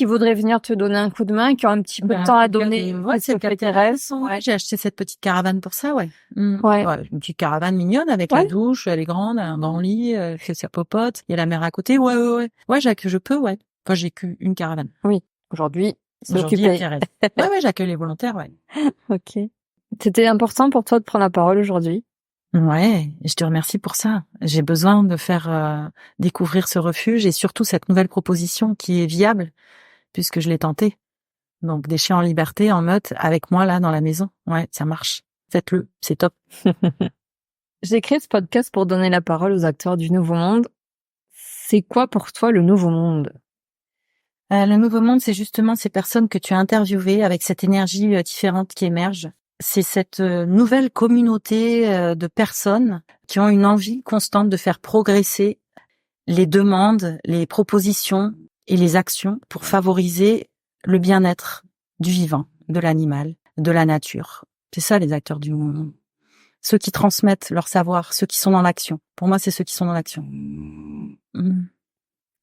voudrait venir te donner un coup de main, qui a un petit peu de temps à donner. Ouais, c'est intéressant. Ouais, j'ai acheté cette petite caravane pour ça, ouais. Ouais. Une petite caravane mignonne avec la douche, elle est grande, un grand lit, que ça popote. Il y a la mer à côté. Ouais. Ouais, je peux, ouais. Enfin, j'ai qu'une caravane. Oui. Aujourd'hui, c'est occupé. occupé. Ouais, j'accueille les volontaires, ouais. Ok. C'était important pour toi de prendre la parole aujourd'hui? Ouais, et je te remercie pour ça. J'ai besoin de faire découvrir ce refuge et surtout cette nouvelle proposition qui est viable puisque je l'ai tentée. Donc des chiens en liberté, en meute, avec moi là dans la maison. Ouais, ça marche. Faites-le, c'est top. J'ai créé ce podcast pour donner la parole aux acteurs du Nouveau Monde. C'est quoi pour toi le Nouveau Monde? Le Nouveau Monde, c'est justement ces personnes que tu as interviewées avec cette énergie différente qui émerge. C'est cette nouvelle communauté de personnes qui ont une envie constante de faire progresser les demandes, les propositions et les actions pour favoriser le bien-être du vivant, de l'animal, de la nature. C'est ça les acteurs du monde. Ceux qui transmettent leur savoir, ceux qui sont dans l'action. Pour moi, c'est ceux qui sont dans l'action.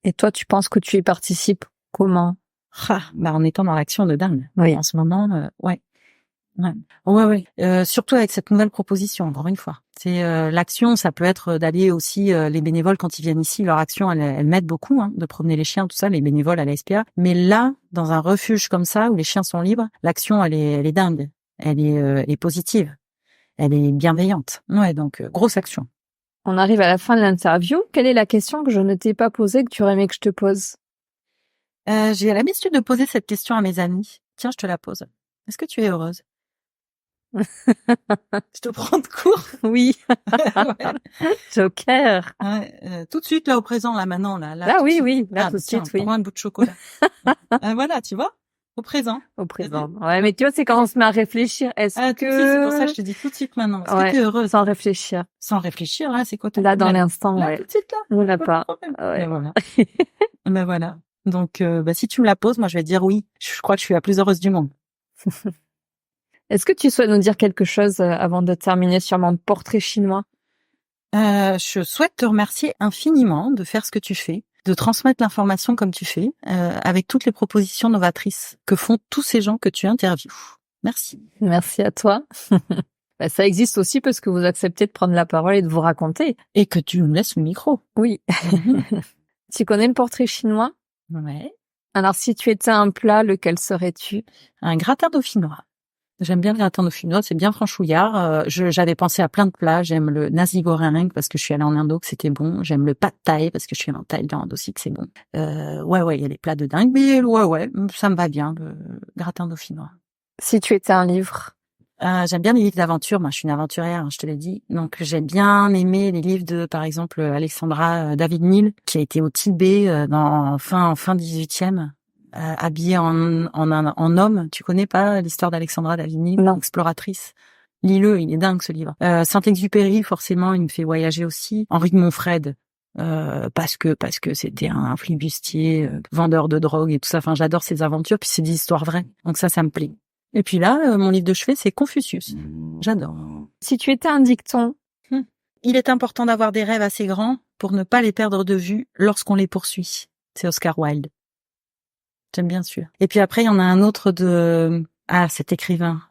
Et toi, tu penses que tu y participes comment? En étant dans l'action de dingue. Oui. En ce moment, ouais. Surtout avec cette nouvelle proposition, encore une fois. C'est l'action, ça peut être d'aller aussi les bénévoles quand ils viennent ici, leur action, elle m'aide beaucoup, hein, de promener les chiens, tout ça, les bénévoles à la SPA. Mais là, dans un refuge comme ça où les chiens sont libres, l'action, elle est dingue, elle est positive, elle est bienveillante. Ouais, donc grosse action. On arrive à la fin de l'interview. Quelle est la question que je ne t'ai pas posée que tu aurais aimé que je te pose? J'ai l'habitude de poser cette question à mes amis. Tiens, je te la pose. Est-ce que tu es heureuse? Je te prends de court. Oui. Joker. Tout de suite, là, au présent, là, maintenant, là. Ah oui, là, tout de suite, oui. Prends un bout de chocolat. Voilà, tu vois, au présent. Au présent. Ouais, mais tu vois, c'est quand on se met à réfléchir. Est-ce que... C'est pour ça que je te dis tout de suite maintenant. Est-ce que tu es heureuse? Sans réfléchir. Sans réfléchir, là, c'est quoi ton là, problème? Dans l'instant, là, ouais. tout de suite, là. On l'a pas. Ouais. Et voilà. Voilà. Donc, si tu me la poses, moi, je vais te dire oui. Je crois que je suis la plus heureuse du monde. Est-ce que tu souhaites nous dire quelque chose avant de terminer sur mon portrait chinois? Je souhaite te remercier infiniment de faire ce que tu fais, de transmettre l'information comme tu fais, avec toutes les propositions novatrices que font tous ces gens que tu interviews. Merci. Merci à toi. Ça existe aussi parce que vous acceptez de prendre la parole et de vous raconter. Et que tu nous laisses le micro. Oui. Tu connais le portrait chinois? Ouais. Alors, si tu étais un plat, lequel serais-tu? Un gratin dauphinois. J'aime bien le gratin dauphinois, c'est bien franchouillard. J'avais pensé à plein de plats. J'aime le nasi goreng parce que je suis allée en Indo, que c'était bon. J'aime le pad thai parce que je suis allée en Thaïlande aussi, que c'est bon. Ouais, il y a des plats de dingue, mais ouais, ça me va bien, le gratin dauphinois. Si tu étais un livre? J'aime bien les livres d'aventure. Moi, je suis une aventurière, hein, je te l'ai dit. Donc, j'ai bien aimé les livres de, par exemple, Alexandra David-Néel, qui a été au Tibet en fin 18e. Habillée en homme. Tu connais pas l'histoire d'Alexandra David-Néel, non, exploratrice? Lis-le, il est dingue ce livre. Saint-Exupéry, forcément, il me fait voyager aussi. Henri de Montfred, parce que c'était un flibustier, vendeur de drogue et tout ça. Enfin, j'adore ses aventures, puis c'est des histoires vraies. Donc ça me plaît. Et puis là, mon livre de chevet, c'est Confucius. J'adore. Si tu étais un dicton? Il est important d'avoir des rêves assez grands pour ne pas les perdre de vue lorsqu'on les poursuit. C'est Oscar Wilde. J'aime bien sûr. Et puis après, il y en a un autre de cet écrivain,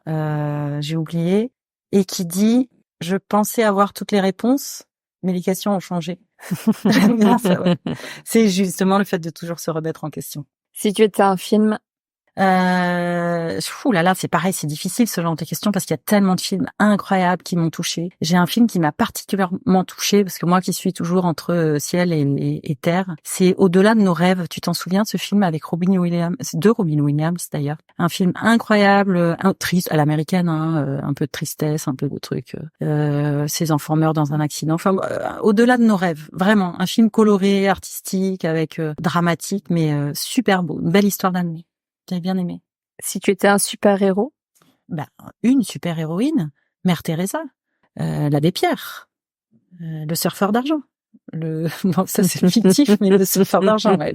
j'ai oublié, et qui dit « Je pensais avoir toutes les réponses, mais les questions ont changé. » J'aime bien ça, ouais. C'est justement le fait de toujours se remettre en question. Si tu étais un film? C'est pareil, c'est difficile ce genre de questions parce qu'il y a tellement de films incroyables qui m'ont touchée. J'ai un film qui m'a particulièrement touchée parce que moi qui suis toujours entre ciel et terre, c'est Au-delà de nos rêves. Tu t'en souviens, ce film avec Robin Williams? C'est de Robin Williams d'ailleurs. Un film incroyable, triste à l'américaine, un peu de tristesse, un peu de trucs. Ses enfants meurent dans un accident. Enfin, Au-delà de nos rêves, vraiment un film coloré, artistique, avec dramatique, mais super beau, une belle histoire d'amour. J'avais bien aimé. Si tu étais un super-héros? Une super-héroïne, Mère Teresa, l'abbé Pierre, le surfeur d'argent. Bon, ça c'est fictif, mais le surfeur d'argent, ouais,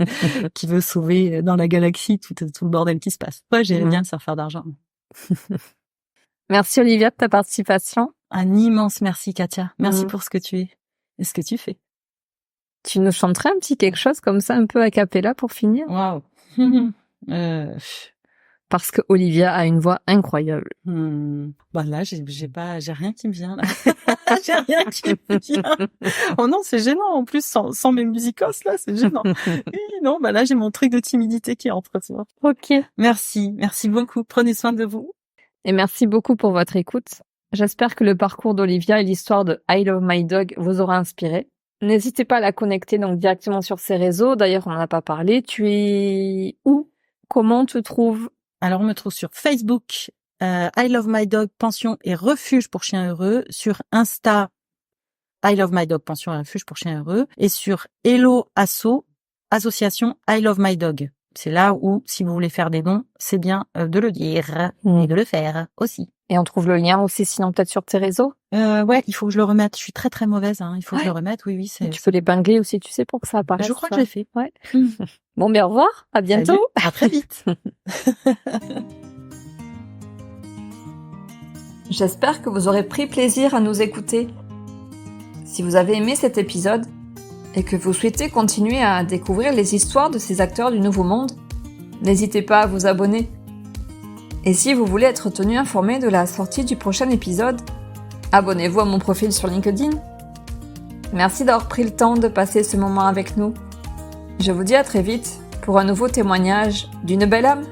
qui veut sauver dans la galaxie tout le bordel qui se passe. Ouais, j'aime bien le surfeur d'argent. Merci Olivia de ta participation. Un immense merci Katia. Merci pour ce que tu es et ce que tu fais. Tu nous chanterais un petit quelque chose comme ça, un peu a cappella pour finir? Waouh. Parce que Olivia a une voix incroyable. Là, j'ai rien qui me vient, là. J'ai rien qui me vient. Oh non, c'est gênant, en plus, sans mes musicos, là, c'est gênant. Non, là, j'ai mon truc de timidité qui entre, tu vois. Ok. Merci beaucoup. Prenez soin de vous. Et merci beaucoup pour votre écoute. J'espère que le parcours d'Olivia et l'histoire de I Love My Dog vous aura inspiré. N'hésitez pas à la connecter donc directement sur ses réseaux. D'ailleurs, on n'en a pas parlé. Tu es où? Comment on te trouve? Alors, on me trouve sur Facebook, I Love My Dog, pension et refuge pour chiens heureux. Sur Insta, I Love My Dog, pension et refuge pour chiens heureux. Et sur Hello Asso, association I Love My Dog. C'est là où, si vous voulez faire des dons, c'est bien de le dire et de le faire aussi. Et on trouve le lien aussi, sinon peut-être sur tes réseaux? Ouais, il faut que je le remette. Je suis très très mauvaise, hein. Il faut que je le remette. Oui, c'est. Tu peux l'épingler aussi, tu sais, pour que ça apparaisse. Je crois que je l'ai fait. Ouais. Bon, au revoir. À bientôt. Salut. À très vite. J'espère que vous aurez pris plaisir à nous écouter. Si vous avez aimé cet épisode et que vous souhaitez continuer à découvrir les histoires de ces acteurs du Nouveau Monde, n'hésitez pas à vous abonner. Et si vous voulez être tenu informé de la sortie du prochain épisode, abonnez-vous à mon profil sur LinkedIn. Merci d'avoir pris le temps de passer ce moment avec nous. Je vous dis à très vite pour un nouveau témoignage d'une belle âme.